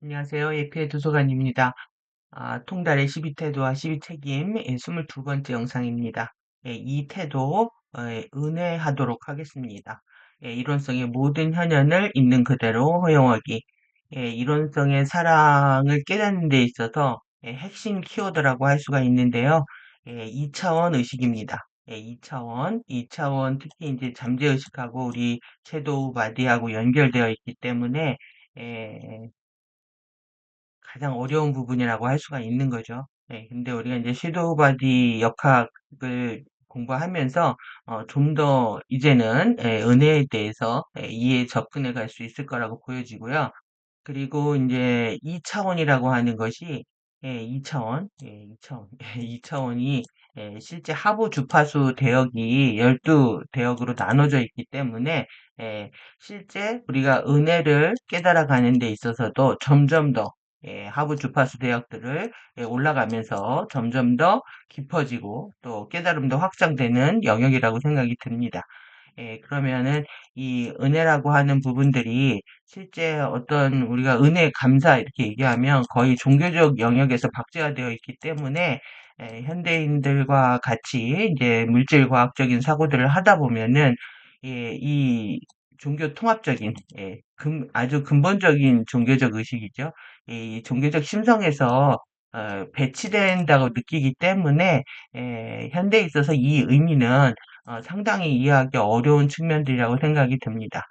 안녕하세요. 예피의 도서관입니다. 통달의 12태도와 12책임 22번째 영상입니다. 이 태도 은혜하도록 하겠습니다. 이론성의 모든 현현을 있는 그대로 허용하기. 이론성의 사랑을 깨닫는 데 있어서 핵심 키워드라고 할 수가 있는데요. 2차원 의식입니다. 2차원 특히 이제 잠재의식하고 우리 섀도우 바디하고 연결되어 있기 때문에 에, 가장 어려운 부분이라고 할 수가 있는 거죠. 근데 우리가 이제 섀도우 바디 역학을 공부하면서 좀 더 이제는 은혜에 대해서 이해에 접근해 갈 수 있을 거라고 보여지고요. 그리고 이제 2차원이라고 하는 것이 2차원, 2차원, 2차원이 실제 하부 주파수 대역이 12대역으로 나눠져 있기 때문에 실제 우리가 은혜를 깨달아 가는 데 있어서도 점점 더 하부 주파수 대역들을 올라가면서 점점 더 깊어지고 또 깨달음도 확장되는 영역이라고 생각이 듭니다. 그러면은 이 은혜라고 하는 부분들이 실제 어떤 우리가 은혜 감사 이렇게 얘기하면 거의 종교적 영역에서 박제가 되어 있기 때문에 현대인들과 같이 이제 물질 과학적인 사고들을 하다 보면은 이 종교 통합적인 아주 근본적인 종교적 의식이죠. 이 종교적 심성에서 배치된다고 느끼기 때문에 현대에 있어서 이 의미는 상당히 이해하기 어려운 측면들이라고 생각이 듭니다.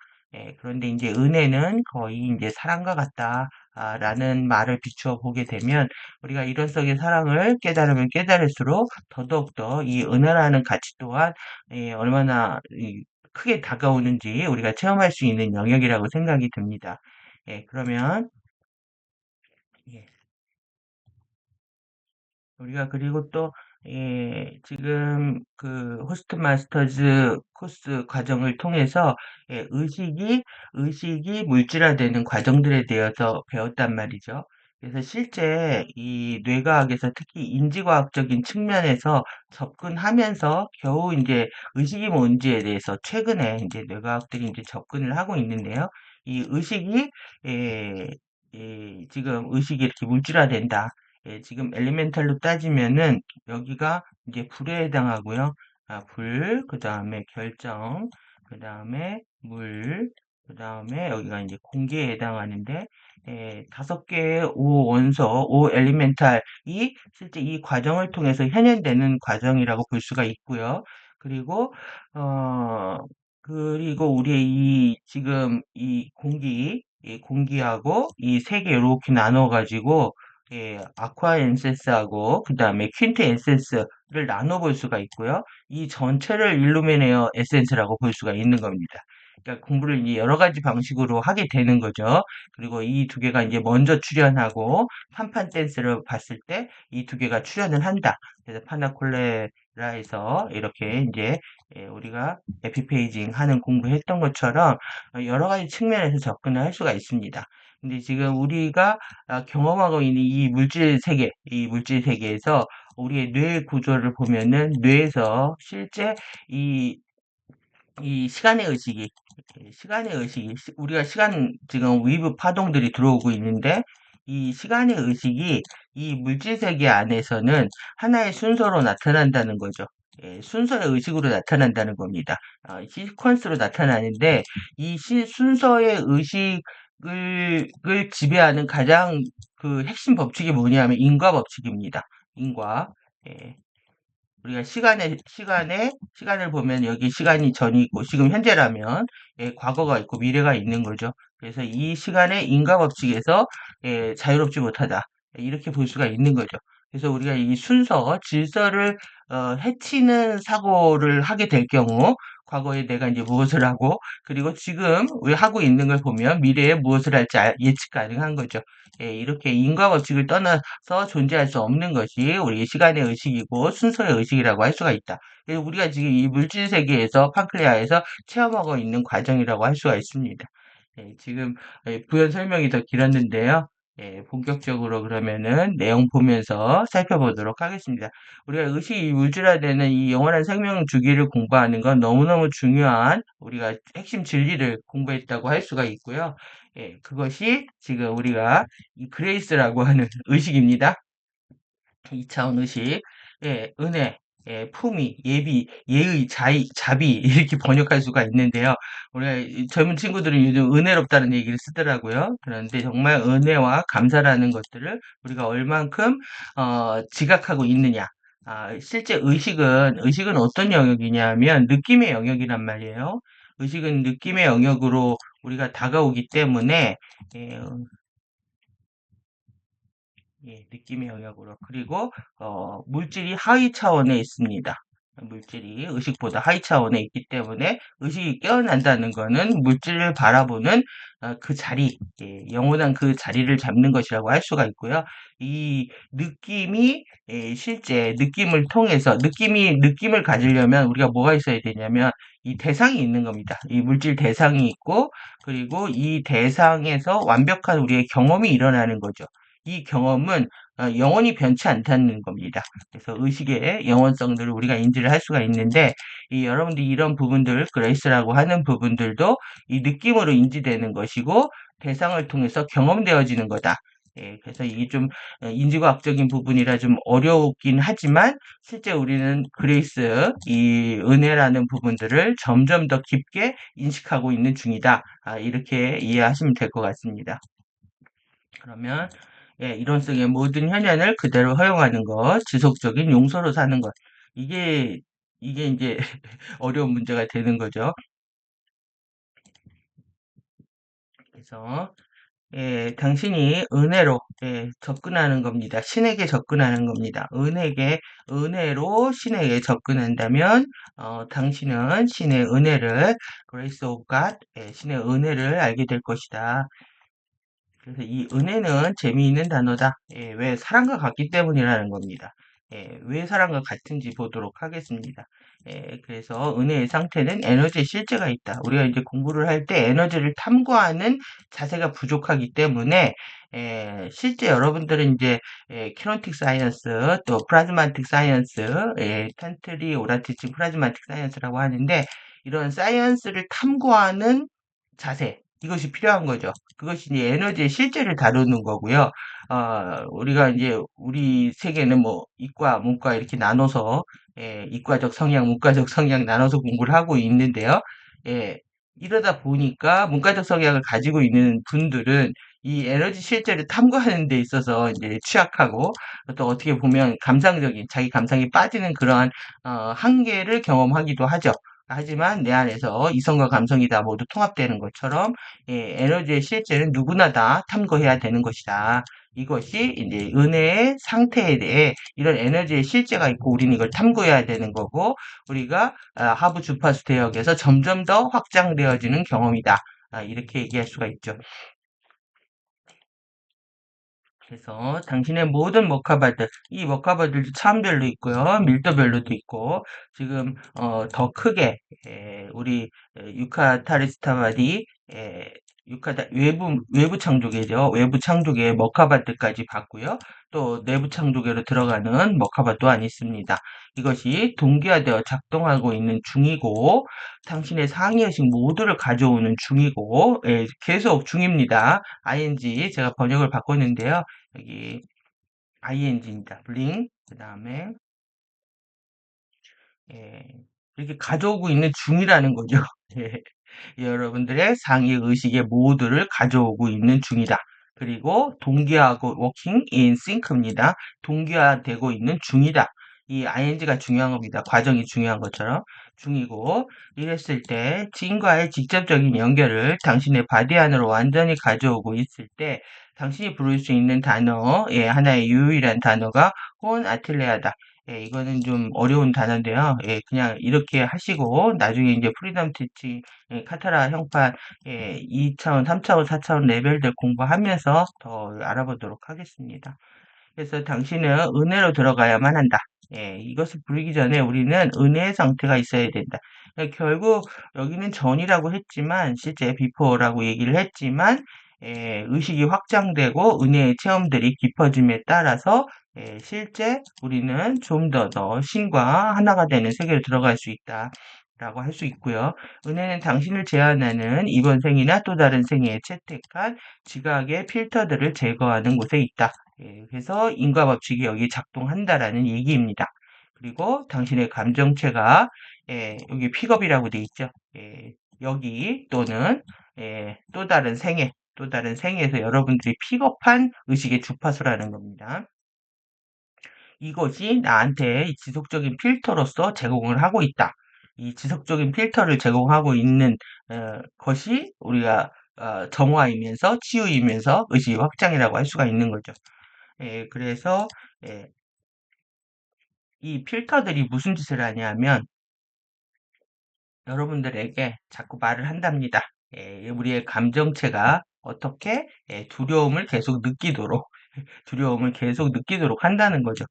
그런데 이제 은혜는 거의 이제 사랑과 같다. 라는 말을 비추어 보게 되면 우리가 이런 속의 사랑을 깨달으면 깨달을수록 더더욱더 이 은혜라는 가치 또한 얼마나 크게 다가오는지 우리가 체험할 수 있는 영역이라고 생각이 듭니다. 그러면 예, 우리가 그리고 또 지금 그 호스트 마스터즈 코스 과정을 통해서 의식이 물질화되는 과정들에 대해서 배웠단 말이죠. 그래서 실제 이 뇌과학에서 특히 인지과학적인 측면에서 접근하면서 겨우 이제 의식이 뭔지에 대해서 최근에 이제 뇌과학들이 이제 접근을 하고 있는데요. 이 의식이 에, 지금 의식이 이렇게 물질화된다. 지금 엘리멘탈로 따지면은 여기가 이제 불에 해당하고요. 불, 그 다음에 결정, 그 다음에 물, 그 다음에 여기가 이제 공기에 해당하는데, 5개의 오 원소, 오 엘리멘탈이 실제 이 과정을 통해서 현현되는 과정이라고 볼 수가 있고요. 그리고, 어, 그리고 우리의 지금 이 공기하고 이 세 개 이렇게 나눠가지고, 아쿠아 엔센스하고 그 다음에 퀸트 엔센스를 나눠볼 수가 있고요. 이 전체를 일루미네어 에센스라고 볼 수가 있는 겁니다. 그러니까 공부를 이제 여러 가지 방식으로 하게 되는 거죠. 그리고 이 두 개가 이제 먼저 출현하고 판판 댄스를 봤을 때 이 두 개가 출현을 한다. 그래서 파나콜레라에서 이렇게 이제 우리가 에피페이징 하는 공부했던 것처럼 여러 가지 측면에서 접근을 할 수가 있습니다. 근데 지금 우리가 경험하고 있는 이 물질 세계에서 우리의 뇌 구조를 보면은 뇌에서 실제 이, 이 시간의 의식이, 우리가 지금 위브 파동들이 들어오고 있는데, 이 시간의 의식이 이 물질 세계 안에서는 하나의 순서로 나타난다는 거죠. 순서의 의식으로 나타난다는 겁니다. 시퀀스로 나타나는데, 순서의 의식을 지배하는 가장 그 핵심 법칙이 뭐냐면 인과 법칙입니다. 인과. 예. 우리가 시간을 보면 여기 시간이 전이 있고, 지금 현재라면, 과거가 있고, 미래가 있는 거죠. 그래서 이 시간의 인과 법칙에서, 자유롭지 못하다. 이렇게 볼 수가 있는 거죠. 그래서 우리가 이 질서를, 해치는 사고를 하게 될 경우, 과거에 내가 이제 무엇을 하고, 그리고 지금 우리 하고 있는 걸 보면 미래에 무엇을 할지 예측 가능한 거죠. 이렇게 인과 법칙을 떠나서 존재할 수 없는 것이 우리 시간의 의식이고 순서의 의식이라고 할 수가 있다. 그래서 우리가 지금 이 물질 세계에서 판클레아에서 체험하고 있는 과정이라고 할 수가 있습니다. 지금 부연 설명이 더 길었는데요. 본격적으로 그러면은 내용 보면서 살펴보도록 하겠습니다. 우리가 의식이 물질화되는 이 영원한 생명 주기를 공부하는 건 너무너무 중요한 우리가 핵심 진리를 공부했다고 할 수가 있고요. 그것이 지금 우리가 이 그레이스라고 하는 의식입니다. 2차원 의식, 은혜, 품위, 예비, 예의, 자비 이렇게 번역할 수가 있는데요. 우리가 젊은 친구들은 요즘 은혜롭다는 얘기를 쓰더라고요. 그런데 정말 은혜와 감사라는 것들을 우리가 얼만큼 지각하고 있느냐. 실제 의식은 어떤 영역이냐면 느낌의 영역이란 말이에요. 의식은 느낌의 영역으로 우리가 다가오기 때문에 예, 느낌의 영역으로. 그리고, 물질이 하위 차원에 있습니다. 물질이 의식보다 하위 차원에 있기 때문에 의식이 깨어난다는 것은 물질을 바라보는 그 자리, 영원한 그 자리를 잡는 것이라고 할 수가 있고요. 이 느낌이 실제 느낌을 통해서 느낌을 가지려면 우리가 뭐가 있어야 되냐면 이 대상이 있는 겁니다. 이 물질 대상이 있고 그리고 이 대상에서 완벽한 우리의 경험이 일어나는 거죠. 이 경험은 영원히 변치 않다는 겁니다. 그래서 의식의 영원성들을 우리가 인지를 할 수가 있는데, 여러분들이 이런 부분들, 그레이스라고 하는 부분들도 이 느낌으로 인지되는 것이고, 대상을 통해서 경험되어지는 거다. 그래서 이게 좀 인지과학적인 부분이라 좀 어렵긴 하지만, 실제 우리는 그레이스, 이 은혜라는 부분들을 점점 더 깊게 인식하고 있는 중이다. 이렇게 이해하시면 될 것 같습니다. 그러면 이론성의 모든 현현을 그대로 허용하는 것, 지속적인 용서로 사는 것. 이게 이게 이제 어려운 문제가 되는 거죠. 그래서 당신이 은혜로 접근하는 겁니다. 신에게 접근하는 겁니다. 은혜로 신에게 접근한다면 당신은 신의 은혜를 Grace of God, 신의 은혜를 알게 될 것이다. 그래서 이 은혜는 재미있는 단어다. 왜 사랑과 같기 때문이라는 겁니다. 왜 사랑과 같은지 보도록 하겠습니다. 그래서 은혜의 상태는 에너지의 실제가 있다. 우리가 이제 공부를 할 때 에너지를 탐구하는 자세가 부족하기 때문에 실제 여러분들은 이제 키네틱 사이언스 또 프라즈마틱 사이언스, 탄트리 오라티치 프라즈마틱 사이언스라고 하는데 이런 사이언스를 탐구하는 자세 이것이 필요한 거죠. 그것이 이제 에너지의 실제를 다루는 거고요. 우리가 이제 우리 세계는 뭐 이과, 문과 이렇게 나눠서 이과적 성향, 문과적 성향 나눠서 공부를 하고 있는데요. 예, 이러다 보니까 문과적 성향을 가지고 있는 분들은 이 에너지 실제를 탐구하는 데 있어서 이제 취약하고 또 어떻게 보면 감상적인 자기 감상이 빠지는 그러한 한계를 경험하기도 하죠. 하지만 내 안에서 이성과 감성이 다 모두 통합되는 것처럼 에너지의 실제는 누구나 다 탐구해야 되는 것이다. 이것이 이제 은혜의 상태에 대해 이런 에너지의 실제가 있고 우리는 이걸 탐구해야 되는 거고 우리가 하부 주파수 대역에서 점점 더 확장되어지는 경험이다. 이렇게 얘기할 수가 있죠. 그래서 당신의 모든 머카바들, 이 머카바들도 차원별로 있고요, 밀도별로도 있고, 지금 더 크게 우리 유카타리스타바디 외부 창조계죠. 외부 창조계의 머카바들까지 봤고요. 또 내부 창조계로 들어가는 머카바 또한 있습니다. 이것이 동기화되어 작동하고 있는 중이고, 당신의 상위의식 모두를 가져오는 중이고, 계속 중입니다. ing 제가 번역을 바꿨는데요. 여기 ing입니다. 블링 그 다음에 예, 이렇게 가져오고 있는 중이라는 거죠. 예, 여러분들의 상위 의식의 모두를 가져오고 있는 중이다. 그리고 동기화하고 working in sync입니다. 동기화되고 있는 중이다. 이 ing가 중요한 겁니다. 과정이 중요한 것처럼 중이고 이랬을 때 지인과의 직접적인 연결을 당신의 바디 안으로 완전히 가져오고 있을 때 당신이 부를 수 있는 단어, 하나의 유일한 단어가 혼 아틀레아다. 이거는 좀 어려운 단어인데요. 그냥 이렇게 하시고 나중에 이제 프리덤 티치 카타라 형판 2차원, 3차원, 4차원 레벨들 공부하면서 더 알아보도록 하겠습니다. 그래서 당신은 은혜로 들어가야만 한다. 이것을 부르기 전에 우리는 은혜의 상태가 있어야 된다. 결국 여기는 전이라고 했지만 실제 비포라고 얘기를 했지만 의식이 확장되고 은혜의 체험들이 깊어짐에 따라서 실제 우리는 좀 더 신과 하나가 되는 세계로 들어갈 수 있다. 라고 할 수 있고요. 은혜는 당신을 제한하는 이번 생이나 또 다른 생에 채택한 지각의 필터들을 제거하는 곳에 있다. 그래서 인과 법칙이 여기 작동한다라는 얘기입니다. 그리고 당신의 감정체가 여기 픽업이라고 돼 있죠. 여기 또는 또 다른 생에서 여러분들이 픽업한 의식의 주파수라는 겁니다. 이것이 나한테 지속적인 필터로서 제공을 하고 있다. 이 지속적인 필터를 제공하고 있는 것이 우리가 정화이면서 치유이면서 의식 확장이라고 할 수가 있는 거죠. 그래서 예, 이 필터들이 무슨 짓을 하냐면 여러분들에게 자꾸 말을 한답니다. 우리의 감정체가 어떻게 두려움을 계속 느끼도록 두려움을 계속 느끼도록 한다는 거죠.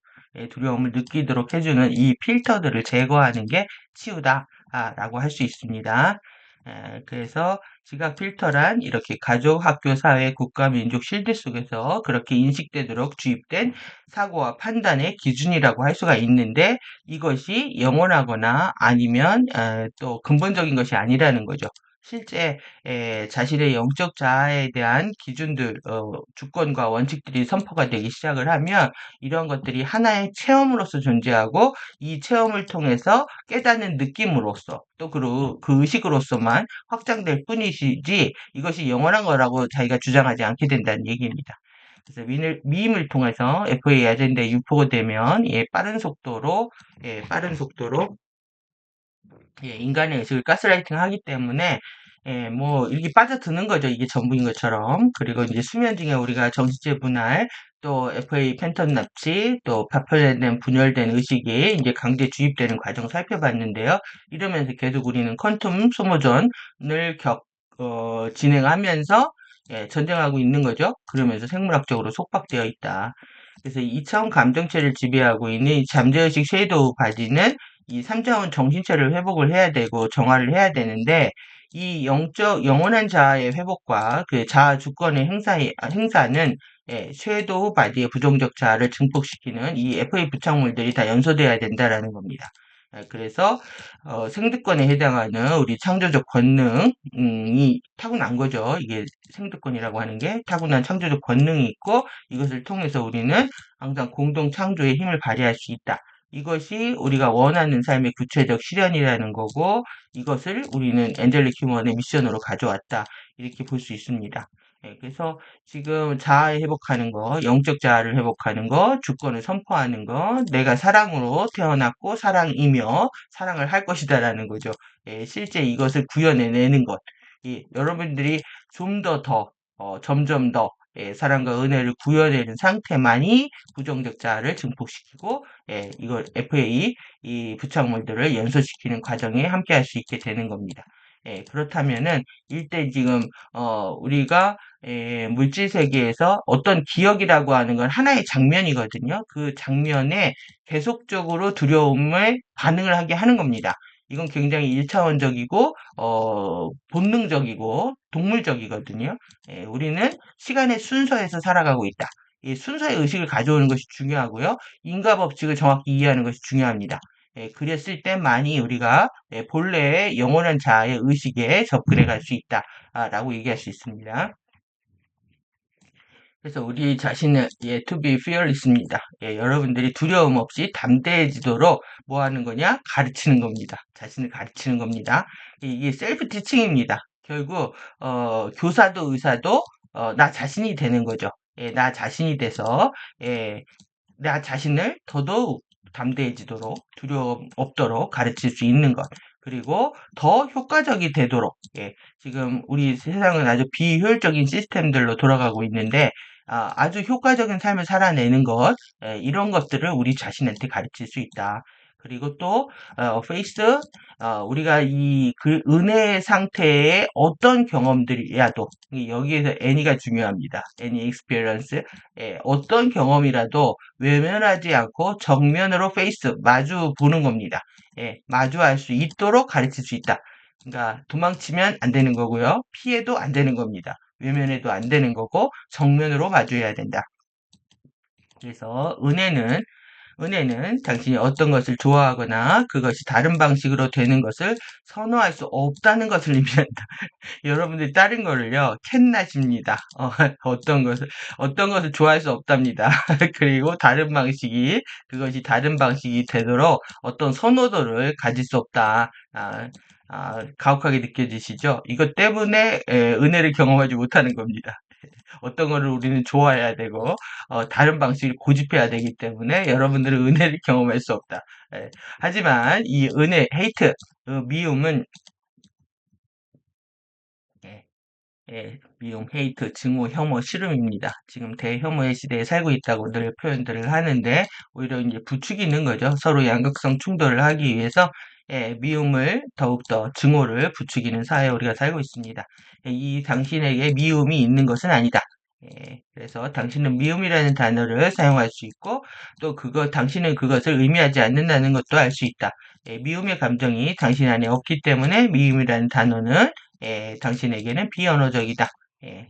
두려움을 느끼도록 해주는 이 필터들을 제거하는 게 치유다 라고 할 수 있습니다. 그래서 지각 필터란 이렇게 가족, 학교, 사회, 국가, 민족 실드 속에서 그렇게 인식되도록 주입된 사고와 판단의 기준이라고 할 수가 있는데 이것이 영원하거나 아니면 또 근본적인 것이 아니라는 거죠. 실제 자신의 영적 자아에 대한 기준들, 주권과 원칙들이 선포가 되기 시작을 하면 이런 것들이 하나의 체험으로서 존재하고 이 체험을 통해서 깨닫는 느낌으로써 또 그 의식으로서만 확장될 뿐이지 이것이 영원한 거라고 자기가 주장하지 않게 된다는 얘기입니다. 그래서 미임을 통해서 FA 아젠다에 유포가 되면 빠른 속도로 인간의 의식을 가스라이팅 하기 때문에 뭐 이렇게 빠져드는 거죠. 이게 전부인 것처럼. 그리고 이제 수면 중에 우리가 정신체 분할, 또 FA 팬텀 납치, 또 파편화된 분열된 의식이 이제 강제 주입되는 과정 살펴봤는데요. 이러면서 계속 우리는 퀀텀 소모전을 진행하면서 전쟁하고 있는 거죠. 그러면서 생물학적으로 속박되어 있다. 그래서 2차원 감정체를 지배하고 있는 이 잠재의식 쉐이도우 바디는 이 3차원 정신체를 회복을 해야 되고 정화를 해야 되는데 이 영원한 자아의 회복과 그 자아 주권의 행사는 쉐도우 바디의 부정적 자아를 증폭시키는 이 FA 부착물들이 다 연소돼야 된다라는 겁니다. 그래서 생득권에 해당하는 우리 창조적 권능이 타고난 거죠. 이게 생득권이라고 하는 게 타고난 창조적 권능이 있고 이것을 통해서 우리는 항상 공동 창조의 힘을 발휘할 수 있다. 이것이 우리가 원하는 삶의 구체적 실현이라는 거고 이것을 우리는 엔젤릭 휴먼의 미션으로 가져왔다. 이렇게 볼 수 있습니다. 그래서 지금 자아 회복하는 거, 영적 자아를 회복하는 거, 주권을 선포하는 거, 내가 사랑으로 태어났고 사랑이며 사랑을 할 것이다라는 거죠. 실제 이것을 구현해내는 것. 여러분들이 좀 점점 더 사랑과 은혜를 구현해내는 상태만이 부정적 자아를 증폭시키고 이걸 FA 이 부착물들을 연소시키는 과정에 함께 할 수 있게 되는 겁니다. 그렇다면은 일단 지금 우리가 물질 세계에서 어떤 기억이라고 하는 건 하나의 장면이거든요. 그 장면에 계속적으로 두려움을 반응을 하게 하는 겁니다. 이건 굉장히 일차원적이고 본능적이고 동물적이거든요. 우리는 시간의 순서에서 살아가고 있다. 이 순서의 의식을 가져오는 것이 중요하고요. 인과 법칙을 정확히 이해하는 것이 중요합니다. 그랬을 때만이 우리가 본래의 영원한 자아의 의식에 접근해 갈 수 있다라고 얘기할 수 있습니다. 그래서 우리 자신을 to be fearless입니다. 여러분들이 두려움 없이 담대해지도록 뭐 하는 거냐? 가르치는 겁니다. 자신을 가르치는 겁니다. 이게 셀프 티칭입니다. 결국 교사도 의사도 나 자신이 되는 거죠. 나 자신이 돼서 나 자신을 더더욱 담대해지도록 두려움 없도록 가르칠 수 있는 것. 그리고 더 효과적이 되도록 지금 우리 세상은 아주 비효율적인 시스템들로 돌아가고 있는데 아주 효과적인 삶을 살아내는 것 이런 것들을 우리 자신한테 가르칠 수 있다. 그리고 또 페이스 우리가 그 은혜의 상태의 어떤 경험들이라도 여기에서 애니가 중요합니다. 애니 익스피리언스 어떤 경험이라도 외면하지 않고 정면으로 페이스 마주 보는 겁니다. 마주할 수 있도록 가르칠 수 있다. 그러니까 도망치면 안 되는 거고요. 피해도 안 되는 겁니다. 외면해도 안 되는 거고 정면으로 마주해야 된다. 그래서 은혜는 당신이 어떤 것을 좋아하거나 그것이 다른 방식으로 되는 것을 선호할 수 없다는 것을 의미한다. 여러분들이 다른 거를요, 캔낫입니다. 어떤 것을 좋아할 수 없답니다. 그리고 그것이 다른 방식이 되도록 어떤 선호도를 가질 수 없다. 가혹하게 느껴지시죠? 이것 때문에 은혜를 경험하지 못하는 겁니다. 어떤 거를 우리는 좋아해야 되고, 다른 방식을 고집해야 되기 때문에 여러분들은 은혜를 경험할 수 없다. 예. 하지만 이 헤이트, 미움은, 예, 미움, 헤이트, 증오, 혐오, 싫음입니다. 지금 대혐오의 시대에 살고 있다고 늘 표현들을 하는데, 오히려 이제 부추기는 거죠. 서로 양극성 충돌을 하기 위해서, 미움을 더욱더 증오를 부추기는 사회에 우리가 살고 있습니다. 이 당신에게 미움이 있는 것은 아니다. 그래서 당신은 미움이라는 단어를 사용할 수 있고, 또 당신은 그것을 의미하지 않는다는 것도 알 수 있다. 미움의 감정이 당신 안에 없기 때문에 미움이라는 단어는 당신에게는 비언어적이다. 예,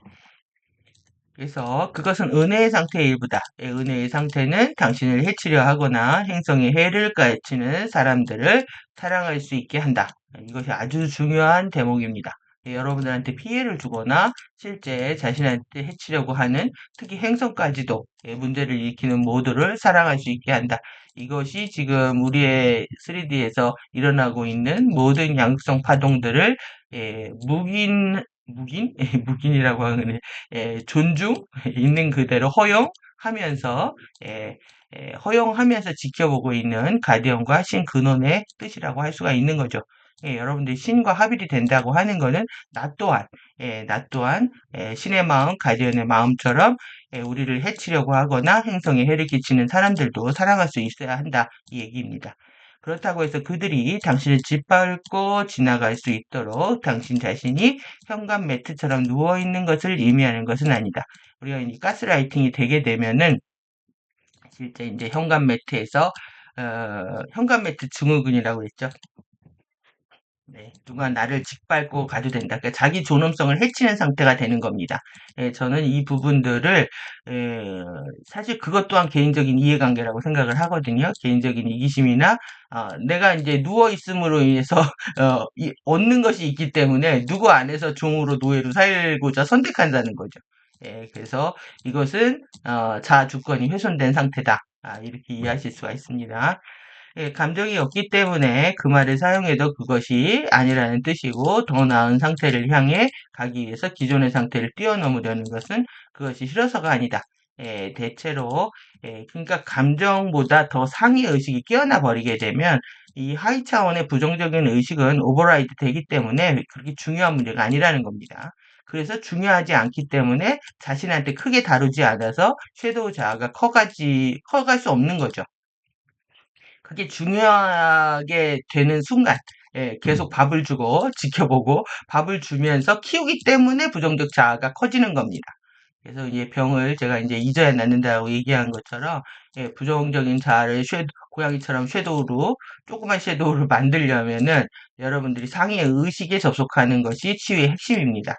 그래서 그것은 은혜의 상태의 일부다. 은혜의 상태는 당신을 해치려 하거나 행성에 해를 가해치는 사람들을 사랑할 수 있게 한다. 이것이 아주 중요한 대목입니다. 여러분들한테 피해를 주거나 실제 자신한테 해치려고 하는 특히 행성까지도 문제를 일으키는 모두를 사랑할 수 있게 한다. 이것이 지금 우리의 3D에서 일어나고 있는 모든 양극성 파동들을 묵인? 묵인이라고 하는 존중, 있는 그대로 허용하면서, 예, 허용하면서 지켜보고 있는 가디언과 신 근원의 뜻이라고 할 수가 있는 거죠. 여러분들이 신과 합일이 된다고 하는 거는 나 또한 신의 마음, 가디언의 마음처럼 우리를 해치려고 하거나 행성에 해를 끼치는 사람들도 사랑할 수 있어야 한다. 이 얘기입니다. 그렇다고 해서 그들이 당신을 짓밟고 지나갈 수 있도록 당신 자신이 현관 매트처럼 누워있는 것을 의미하는 것은 아니다. 우리가 이 가스라이팅이 되게 되면은 실제 이제 현관 매트 증후군이라고 했죠. 네, 누가 나를 짓밟고 가도 된다. 그러니까 자기 존엄성을 해치는 상태가 되는 겁니다. 저는 이 부분들을 사실 그것 또한 개인적인 이해관계라고 생각을 하거든요. 개인적인 이기심이나 내가 이제 누워 있음으로 인해서 얻는 것이 있기 때문에 누구 안에서 종으로 노예로 살고자 선택한다는 거죠. 그래서 이것은 자아 주권이 훼손된 상태다. 이렇게 이해하실 수가 있습니다. 감정이 없기 때문에 그 말을 사용해도 그것이 아니라는 뜻이고 더 나은 상태를 향해 가기 위해서 기존의 상태를 뛰어넘으려는 것은 그것이 싫어서가 아니다. 대체로 그러니까 감정보다 더 상위 의식이 깨어나 버리게 되면 이 하위 차원의 부정적인 의식은 오버라이드 되기 때문에 그렇게 중요한 문제가 아니라는 겁니다. 그래서 중요하지 않기 때문에 자신한테 크게 다루지 않아서 섀도우 자아가 커갈 수 없는 거죠. 그게 중요하게 되는 순간, 계속 밥을 주고 지켜보고 밥을 주면서 키우기 때문에 부정적 자아가 커지는 겁니다. 그래서 이제 병을 제가 이제 잊어야 낫는다고 얘기한 것처럼 부정적인 자아를 고양이처럼 조그만 섀도우로 만들려면은 여러분들이 상위의 의식에 접속하는 것이 치유의 핵심입니다.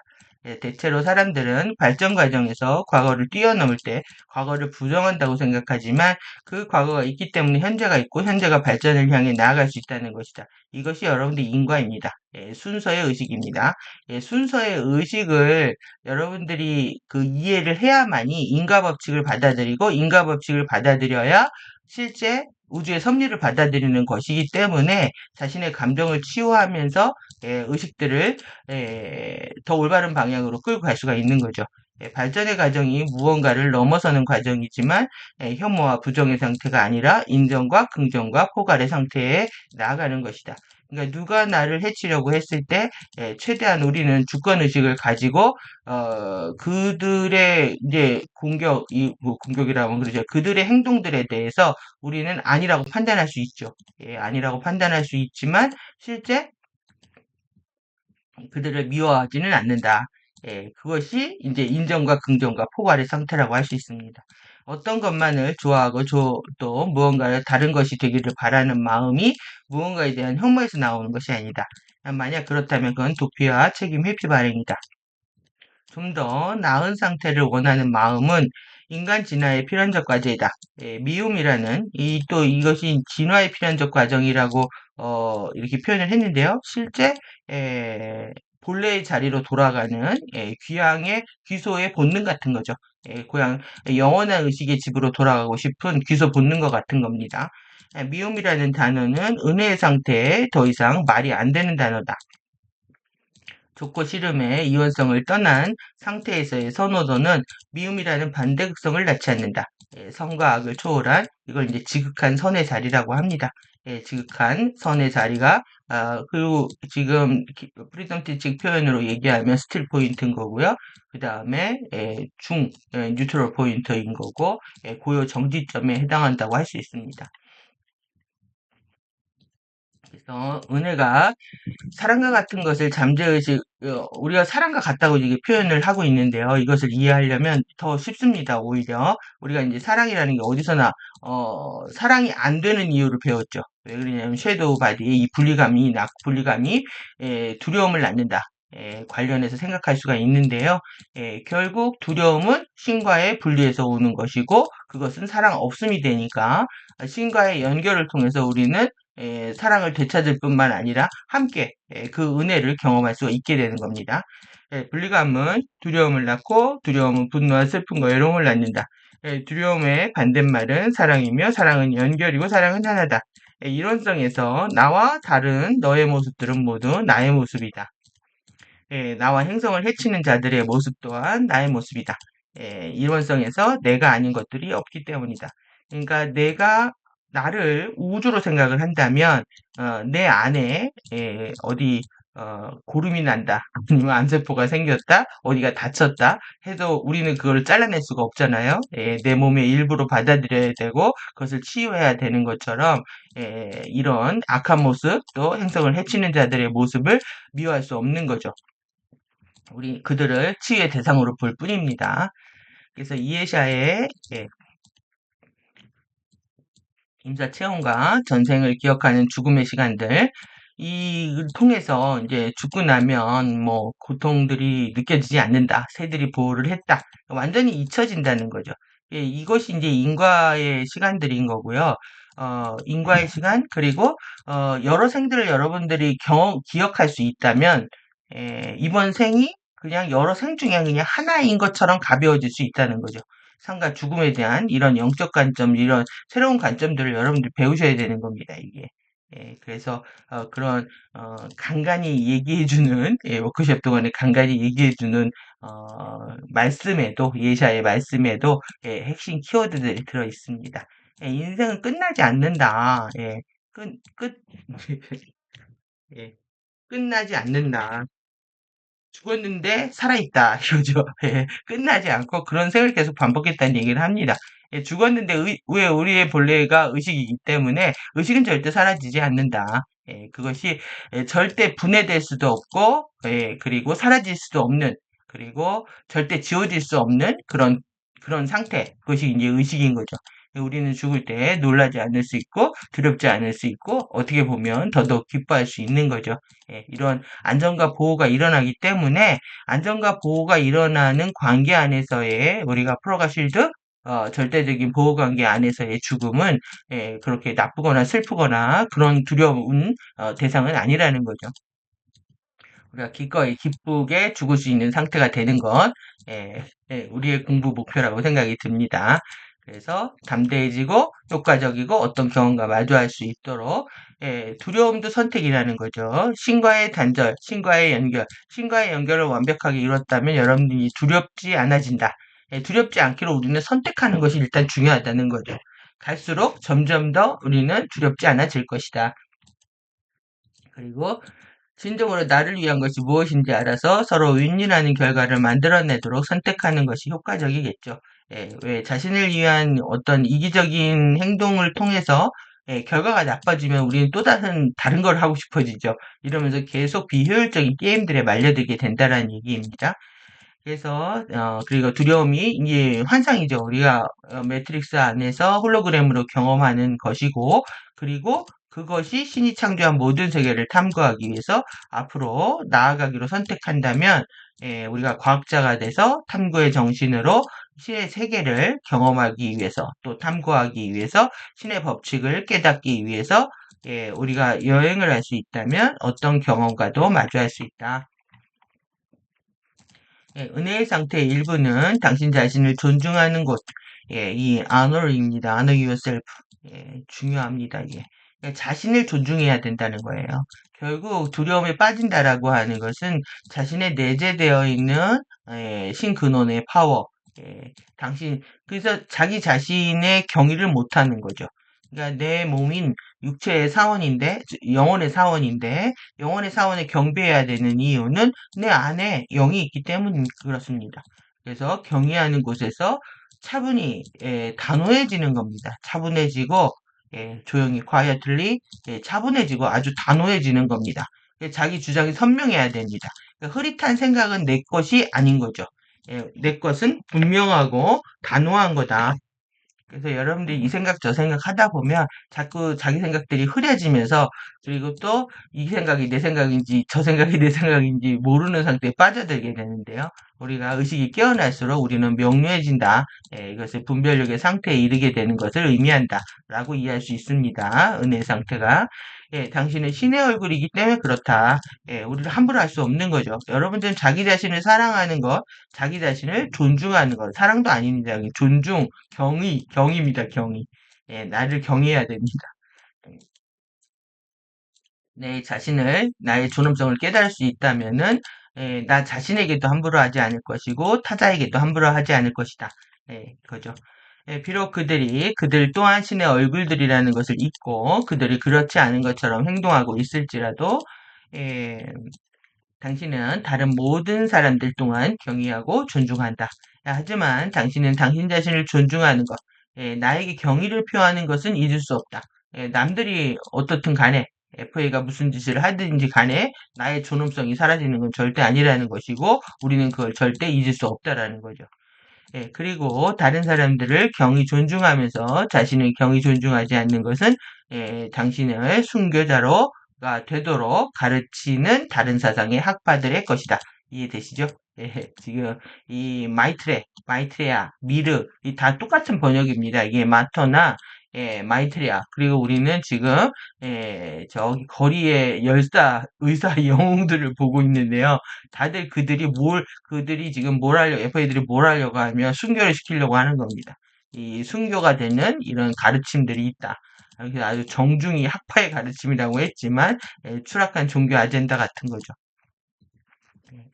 대체로 사람들은 발전 과정에서 과거를 뛰어넘을 때 과거를 부정한다고 생각하지만 그 과거가 있기 때문에 현재가 있고 현재가 발전을 향해 나아갈 수 있다는 것이다. 이것이 여러분들 인과입니다. 순서의 의식입니다. 순서의 의식을 여러분들이 그 이해를 해야만이 인과 법칙을 받아들이고 인과 법칙을 받아들여야 실제 우주의 섭리를 받아들이는 것이기 때문에 자신의 감정을 치유하면서 의식들을 더 올바른 방향으로 끌고 갈 수가 있는 거죠. 발전의 과정이 무언가를 넘어서는 과정이지만 혐오와 부정의 상태가 아니라 인정과 긍정과 포괄의 상태에 나아가는 것이다. 그러니까 누가 나를 해치려고 했을 때 최대한 우리는 주권 의식을 가지고 그들의 이제 뭐 공격이라고 하면 그러죠. 그들의 행동들에 대해서 우리는 아니라고 판단할 수 있죠. 아니라고 판단할 수 있지만 실제 그들을 미워하지는 않는다. 그것이 이제 인정과 긍정과 포괄의 상태라고 할 수 있습니다. 어떤 것만을 좋아하고 또 무언가를 다른 것이 되기를 바라는 마음이 무언가에 대한 혐오에서 나오는 것이 아니다. 만약 그렇다면 그건 도피와 책임 회피 발행이다. 좀 더 나은 상태를 원하는 마음은 인간 진화의 필연적 과제이다. 미움이라는 또 이것이 진화의 필연적 과정이라고 이렇게 표현을 했는데요. 실제 에, 본래의 자리로 돌아가는 귀향의 귀소의 본능 같은 거죠. 고향 영원한 의식의 집으로 돌아가고 싶은 귀소 본능과 같은 겁니다. 미움이라는 단어는 은혜의 상태에 더 이상 말이 안 되는 단어다. 좋고 싫음의 이원성을 떠난 상태에서의 선호도는 미움이라는 반대극성을 낳지 않는다. 선과 악을 초월한 이걸 이제 지극한 선의 자리라고 합니다. 지극한 선의 자리가 그리고 지금 프리덤 티칭 표현으로 얘기하면 스틸 포인트인 거고요. 그 다음에 뉴트럴 포인트인 거고 고요 정지점에 해당한다고 할 수 있습니다. 그래서 은혜가 사랑과 같은 것을 잠재의식, 우리가 사랑과 같다고 이게 표현을 하고 있는데요. 이것을 이해하려면 더 쉽습니다. 오히려 우리가 이제 사랑이라는 게 어디서나 사랑이 안 되는 이유를 배웠죠. 왜 그러냐면 섀도우 바디의 이 분리감이 두려움을 낳는다. 관련해서 생각할 수가 있는데요. 결국 두려움은 신과의 분리에서 오는 것이고 그것은 사랑 없음이 되니까 신과의 연결을 통해서 우리는 사랑을 되찾을 뿐만 아니라 함께 그 은혜를 경험할 수가 있게 되는 겁니다. 분리감은 두려움을 낳고 두려움은 분노와 슬픔과 외로움을 낳는다. 두려움의 반대말은 사랑이며 사랑은 연결이고 사랑은 하나다. 이론성에서 나와 다른 너의 모습들은 모두 나의 모습이다. 나와 행성을 해치는 자들의 모습 또한 나의 모습이다. 이론성에서 내가 아닌 것들이 없기 때문이다. 그러니까 내가 나를 우주로 생각을 한다면 내 안에 어디 고름이 난다 아니면 암세포가 생겼다 어디가 다쳤다 해도 우리는 그걸 잘라낼 수가 없잖아요. 내 몸의 일부로 받아들여야 되고 그것을 치유해야 되는 것처럼 이런 악한 모습 또 행성을 해치는 자들의 모습을 미워할 수 없는 거죠. 우리 그들을 치유의 대상으로 볼 뿐입니다. 그래서 이해샤의 임사 체험과 전생을 기억하는 죽음의 시간들 이 통해서 이제 죽고 나면 뭐 고통들이 느껴지지 않는다. 새들이 보호를 했다. 완전히 잊혀진다는 거죠. 이것이 이제 인과의 시간들인 거고요. 인과의 시간 그리고 여러 생들을 여러분들이 기억할 수 있다면 이번 생이 그냥 여러 생 중에 그냥 하나인 것처럼 가벼워질 수 있다는 거죠. 삶과 죽음에 대한 이런 영적 관점, 이런 새로운 관점들을 여러분들이 배우셔야 되는 겁니다, 이게. 그래서 그런 간간히 얘기해주는 워크숍 동안에 간간히 얘기해주는 말씀에도 예샤의 말씀에도 핵심 키워드들이 들어 있습니다. 인생은 끝나지 않는다. 끝 예, 끝나지 않는다. 죽었는데 살아있다 이거죠. 끝나지 않고 그런 생을 계속 반복했다는 얘기를 합니다. 죽었는데 왜 우리의 본래가 의식이기 때문에 의식은 절대 사라지지 않는다. 그것이 절대 분해될 수도 없고 그리고 사라질 수도 없는 그리고 절대 지워질 수 없는 그런 상태 그것이 이제 의식인 거죠. 우리는 죽을 때 놀라지 않을 수 있고 두렵지 않을 수 있고 어떻게 보면 더더욱 기뻐할 수 있는 거죠. 이런 안전과 보호가 일어나기 때문에 안전과 보호가 일어나는 관계 안에서의 우리가 프로가 쉴드 절대적인 보호 관계 안에서의 죽음은 그렇게 나쁘거나 슬프거나 그런 두려운 대상은 아니라는 거죠. 우리가 기꺼이 기쁘게 죽을 수 있는 상태가 되는 것, 우리의 공부 목표라고 생각이 듭니다. 그래서 담대해지고 효과적이고 어떤 경험과 마주할 수 있도록 두려움도 선택이라는 거죠. 신과의 단절, 신과의 연결을 완벽하게 이뤘다면 여러분들이 두렵지 않아진다. 두렵지 않기로 우리는 선택하는 것이 일단 중요하다는 거죠. 갈수록 점점 더 우리는 두렵지 않아질 것이다. 그리고 진정으로 나를 위한 것이 무엇인지 알아서 서로 윈윈하는 결과를 만들어내도록 선택하는 것이 효과적이겠죠. 왜 자신을 위한 어떤 이기적인 행동을 통해서 결과가 나빠지면 우리는 또 다른 걸 하고 싶어지죠. 이러면서 계속 비효율적인 게임들에 말려들게 된다는 얘기입니다. 그래서 그리고 두려움이 이제 환상이죠. 우리가 매트릭스 안에서 홀로그램으로 경험하는 것이고 그리고 그것이 신이 창조한 모든 세계를 탐구하기 위해서 앞으로 나아가기로 선택한다면 우리가 과학자가 돼서 탐구의 정신으로 신의 세계를 경험하기 위해서 또 탐구하기 위해서 신의 법칙을 깨닫기 위해서 우리가 여행을 할 수 있다면 어떤 경험과도 마주할 수 있다. 은혜의 상태의 일부는 당신 자신을 존중하는 곳, 이 honor입니다. honor yourself. 중요합니다, 이게. 자신을 존중해야 된다는 거예요. 결국 두려움에 빠진다라고 하는 것은 자신에 내재되어 있는 신근원의 파워, 그래서 자기 자신의 경의를 못하는 거죠. 그러니까 내 몸인 육체의 사원인데, 영혼의 사원에 경배해야 되는 이유는 내 안에 영이 있기 때문이 그렇습니다. 그래서 경외하는 곳에서 차분히 단호해지는 겁니다. 차분해지고 조용히 quietly 차분해지고 아주 단호해지는 겁니다. 자기 주장이 선명해야 됩니다. 그러니까 흐릿한 생각은 내 것이 아닌 거죠. 내 것은 분명하고 단호한 거다. 그래서 여러분들이 이 생각 저 생각 하다 보면 자꾸 자기 생각들이 흐려지면서 그리고 또 이 생각이 내 생각인지 저 생각이 내 생각인지 모르는 상태에 빠져들게 되는데요. 우리가 의식이 깨어날수록 우리는 명료해진다. 이것을 분별력의 상태에 이르게 되는 것을 의미한다. 라고 이해할 수 있습니다. 은혜 상태가. 당신은 신의 얼굴이기 때문에 그렇다. 우리를 함부로 할 수 없는 거죠. 여러분들은 자기 자신을 사랑하는 것, 자기 자신을 존중하는 것, 사랑도 아닙니다. 존중, 경의입니다, 경의. 나를 경외해야 됩니다. 내 자신을, 나의 존엄성을 깨달을 수 있다면은, 나 자신에게도 함부로 하지 않을 것이고, 타자에게도 함부로 하지 않을 것이다. 그죠. 비록 그들 또한 신의 얼굴들이라는 것을 잊고, 그들이 그렇지 않은 것처럼 행동하고 있을지라도, 예, 당신은 다른 모든 사람들 동안 경의하고 존중한다. 하지만 당신은 당신 자신을 존중하는 것, 나에게 경의를 표하는 것은 잊을 수 없다. 남들이 어떻든 간에 FA가 무슨 짓을 하든지 간에 나의 존엄성이 사라지는 건 절대 아니라는 것이고 우리는 그걸 절대 잊을 수 없다라는 거죠. 그리고 다른 사람들을 경히 존중하면서 자신을 경히 존중하지 않는 것은 당신을 순교자로가 되도록 가르치는 다른 사상의 학파들의 것이다. 이해되시죠? 지금 이 마이트레아, 미르 이 다 똑같은 번역입니다. 이게 마터나 마이트레아 그리고 우리는 지금 저기 거리에 의사 영웅들을 보고 있는데요. 다들 그들이 지금 FA들이 뭘 하려고 하면 순교를 시키려고 하는 겁니다. 이 순교가 되는 이런 가르침들이 있다. 그래서 아주 정중히 학파의 가르침이라고 했지만 추락한 종교 아젠다 같은 거죠.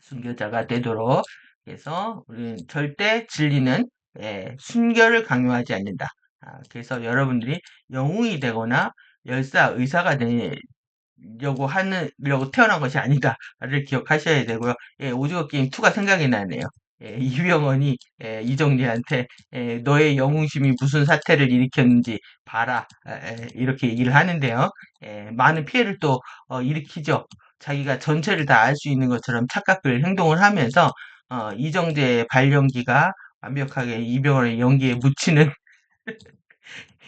순교자가 되도록 그래서 우리는 절대 진리는 순교를 강요하지 않는다. 그래서 여러분들이 영웅이 되거나 의사가 려고 태어난 것이 아니다를 기억하셔야 되고요. 오징어 게임 2가 생각이 나네요. 이병헌이 이정재한테 너의 영웅심이 무슨 사태를 일으켰는지 봐라 이렇게 얘기를 하는데요. 많은 피해를 또 일으키죠. 자기가 전체를 다 알 수 있는 것처럼 착각을 행동을 하면서 이정재의 발연기가 완벽하게 이병헌의 연기에 묻히는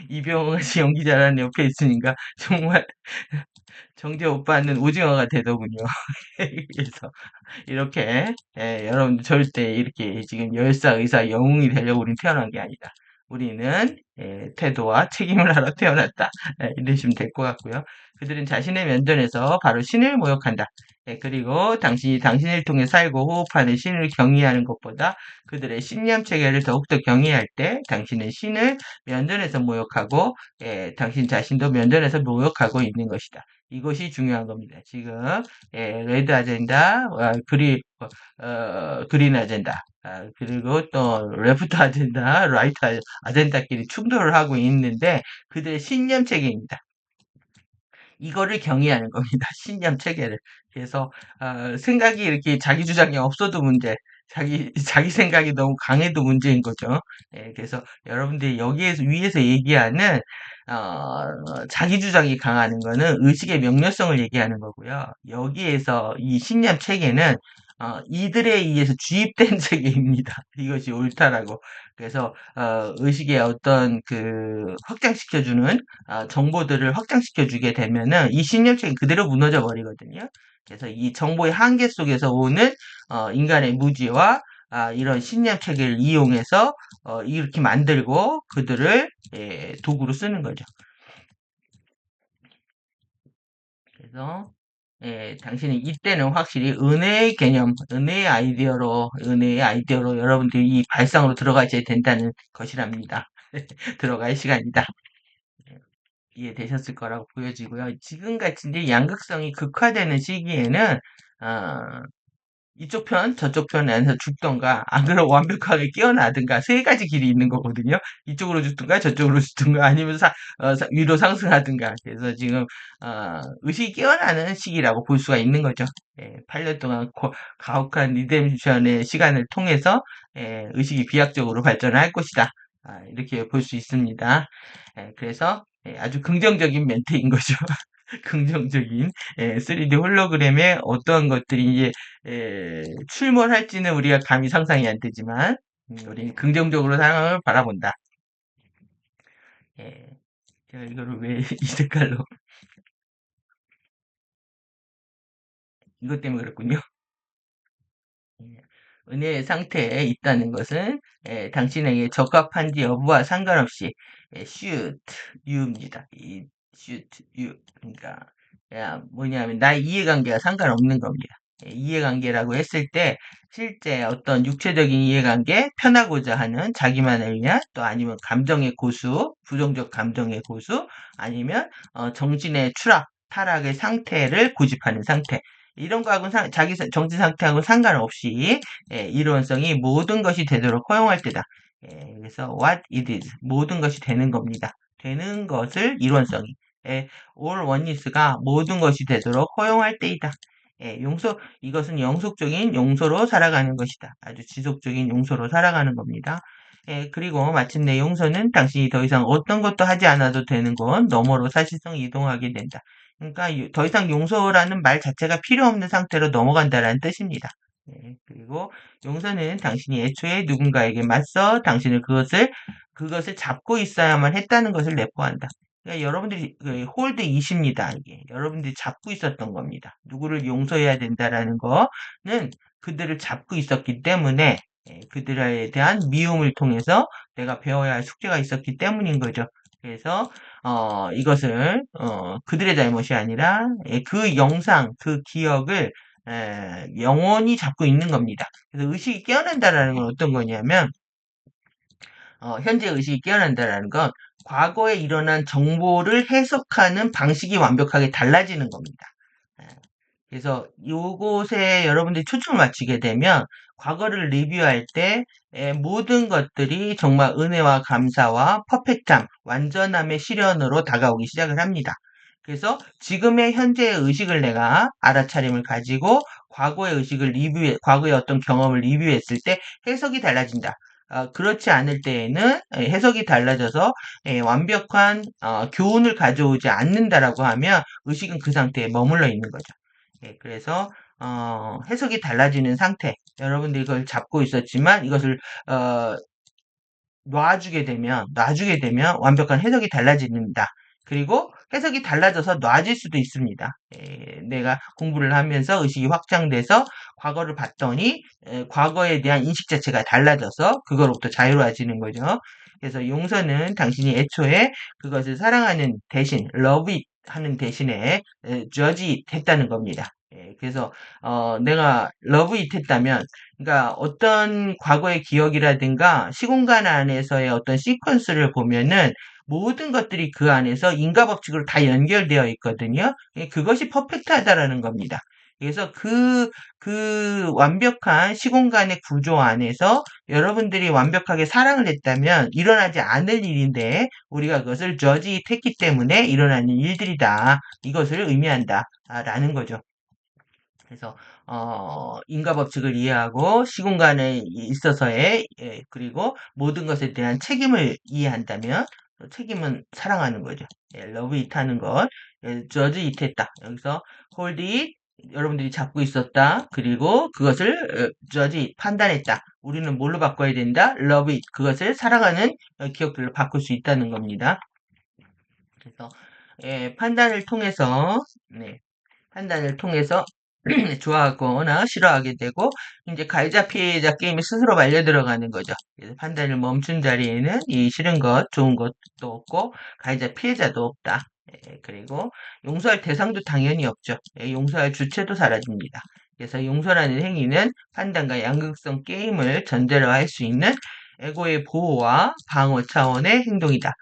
이병헌이 연기 잘하는 옆에 있으니까 정말 정재 오빠는 오징어가 되더군요. 그래서 이렇게 여러분들 절대 이렇게 지금 열사, 의사, 영웅이 되려고 우린 태어난 게 아니다. 우리는 태도와 책임을 하러 태어났다. 이러시면 될 것 같고요. 그들은 자신의 면전에서 바로 신을 모욕한다. 그리고 당신이 당신을 통해 살고 호흡하는 신을 경외하는 것보다 그들의 신념 체계를 더욱더 경외할 때 당신은 신을 면전에서 모욕하고 당신 자신도 면전에서 모욕하고 있는 것이다. 이것이 중요한 겁니다. 지금 레드 아젠다, 그린 아젠다, 그리고 또 레프트 아젠다, 라이트 아젠다끼리 충돌을 하고 있는데 그들의 신념 체계입니다. 이거를 경외하는 겁니다. 신념 체계를. 그래서 생각이 이렇게 자기 주장이 없어도 문제, 자기 생각이 너무 강해도 문제인 거죠. 그래서 여러분들이 여기에서 위에서 얘기하는 자기 주장이 강하는 거는 의식의 명료성을 얘기하는 거고요. 여기에서 이 신념 체계는 이들에 의해서 주입된 세계입니다. 이것이 옳다라고. 그래서 의식의 어떤 그 확장시켜주는 정보들을 확장시켜주게 되면은 이 신념체계 그대로 무너져 버리거든요. 그래서 이 정보의 한계 속에서 오는 인간의 무지와 이런 신념체계를 이용해서 이렇게 만들고 그들을 도구로 쓰는 거죠. 그래서 당신이 이때는 확실히 은혜의 아이디어로 여러분들이 이 발상으로 들어가셔야 된다는 것이랍니다. 들어갈 시간이다. 이해되셨을 거라고 보여지고요. 지금같이 이제 양극성이 극화되는 시기에는 어, 이쪽 편, 저쪽 편에서 죽던가, 안 그러면 완벽하게 깨어나든가, 세 가지 길이 있는 거거든요. 이쪽으로 죽든가, 저쪽으로 죽든가, 아니면 위로 상승하든가. 그래서 지금, 의식이 깨어나는 시기라고 볼 수가 있는 거죠. 8년 동안 가혹한 리뎀션의 시간을 통해서, 의식이 비약적으로 발전할 것이다. 이렇게 볼 수 있습니다. 그래서, 아주 긍정적인 멘트인 거죠. 긍정적인 3D 홀로그램에 어떠한 것들이 이제 출몰할지는 우리가 감히 상상이 안 되지만 우리는 긍정적으로 상황을 바라본다. 예, 제가 이거를 왜 이 색깔로 이것 때문에 그렇군요. 예, 은혜의 상태에 있다는 것은 당신에게 적합한지 여부와 상관없이 shoot you입니다. 이 shoot you 그러니까 뭐냐면 나의 이해관계가 상관없는 겁니다. 이해관계라고 했을 때 실제 어떤 육체적인 이해관계, 편하고자 하는 자기만을 위한 또 아니면 감정의 고수, 부정적 감정의 고수, 아니면 정신의 추락, 타락의 상태를 고집하는 상태. 이런 거하고 자기 정신 상태하고 상관없이 이론성이 모든 것이 되도록 허용할 때다. 그래서 what it is 모든 것이 되는 겁니다. 되는 것을 이론성이 all oneness가 모든 것이 되도록 허용할 때이다. 이것은 영속적인 용서로 살아가는 것이다. 아주 지속적인 용서로 살아가는 겁니다. 그리고 마침내 용서는 당신이 더 이상 어떤 것도 하지 않아도 되는 건 너머로 사실상 이동하게 된다. 그러니까 더 이상 용서라는 말 자체가 필요 없는 상태로 넘어간다는 뜻입니다. 그리고 용서는 당신이 애초에 누군가에게 맞서 당신을 그것을 잡고 있어야만 했다는 것을 내포한다. 그러니까 여러분들이 홀드 이십니다. 이게 여러분들이 잡고 있었던 겁니다. 누구를 용서해야 된다라는 거는 그들을 잡고 있었기 때문에 그들에 대한 미움을 통해서 내가 배워야 할 숙제가 있었기 때문인 거죠. 그래서 이것을 그들의 잘못이 아니라 그 영상, 그 기억을 영원히 잡고 있는 겁니다. 그래서 의식이 깨어난다라는 건 어떤 거냐면 현재 의식이 깨어난다라는 건 과거에 일어난 정보를 해석하는 방식이 완벽하게 달라지는 겁니다. 예. 그래서 요곳에 여러분들이 초점을 맞추게 되면 과거를 리뷰할 때 모든 것들이 정말 은혜와 감사와 퍼펙트함, 완전함의 실현으로 다가오기 시작을 합니다. 그래서 지금의 현재의 의식을 내가 알아차림을 가지고 과거의 어떤 경험을 리뷰했을 때 해석이 달라진다. 그렇지 않을 때에는 해석이 달라져서 완벽한 교훈을 가져오지 않는다라고 하면 의식은 그 상태에 머물러 있는 거죠. 그래서 해석이 달라지는 상태. 여러분들이 이걸 잡고 있었지만 이것을 어, 놔주게 되면 완벽한 해석이 달라집니다. 그리고 해석이 달라져서 놔질 수도 있습니다. 내가 공부를 하면서 의식이 확장돼서 과거를 봤더니 과거에 대한 인식 자체가 달라져서 그거로부터 자유로워지는 거죠. 그래서 용서는 당신이 애초에 그것을 사랑하는 대신 love it 하는 대신에 judge it 했다는 겁니다. 그래서 내가 love it 했다면 그러니까 어떤 과거의 기억이라든가 시공간 안에서의 어떤 시퀀스를 보면은 모든 것들이 그 안에서 인과 법칙으로 다 연결되어 있거든요. 그것이 퍼펙트하다라는 겁니다. 그래서 그 완벽한 시공간의 구조 안에서 여러분들이 완벽하게 사랑을 했다면 일어나지 않을 일인데 우리가 그것을 저지했기 때문에 일어나는 일들이다. 이것을 의미한다. 라는 거죠. 그래서 인과 법칙을 이해하고 시공간에 있어서의 그리고 모든 것에 대한 책임을 이해한다면 책임은 사랑하는 거죠. love it 하는 것, judge it 했다. 여기서 hold it, 여러분들이 잡고 있었다. 그리고 그것을 저지 판단했다. 우리는 뭘로 바꿔야 된다? love it. 그것을 사랑하는 기억들로 바꿀 수 있다는 겁니다. 그래서 판단을 통해서 네, 판단을 통해서 좋아하거나 싫어하게 되고 이제 가해자 피해자 게임에 스스로 말려 들어가는 거죠. 그래서 판단을 멈춘 자리에는 이 싫은 것, 좋은 것도 없고 가해자 피해자도 없다. 그리고 용서할 대상도 당연히 없죠. 용서할 주체도 사라집니다. 그래서 용서라는 행위는 판단과 양극성 게임을 전제로 할 수 있는 에고의 보호와 방어 차원의 행동이다.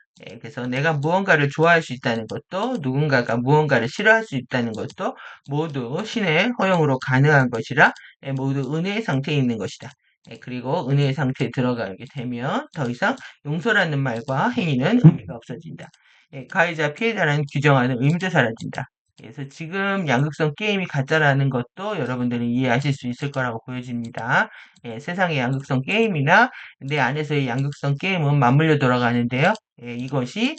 그래서 내가 무언가를 좋아할 수 있다는 것도 누군가가 무언가를 싫어할 수 있다는 것도 모두 신의 허용으로 가능한 것이라 모두 은혜의 상태에 있는 것이다. 그리고 은혜의 상태에 들어가게 되면 더 이상 용서라는 말과 행위는 의미가 없어진다. 가해자, 피해자라는 규정하는 의미도 사라진다. 그래서 지금 양극성 게임이 가짜라는 것도 여러분들은 이해하실 수 있을 거라고 보여집니다. 세상의 양극성 게임이나 내 안에서의 양극성 게임은 맞물려 돌아가는데요. 이것이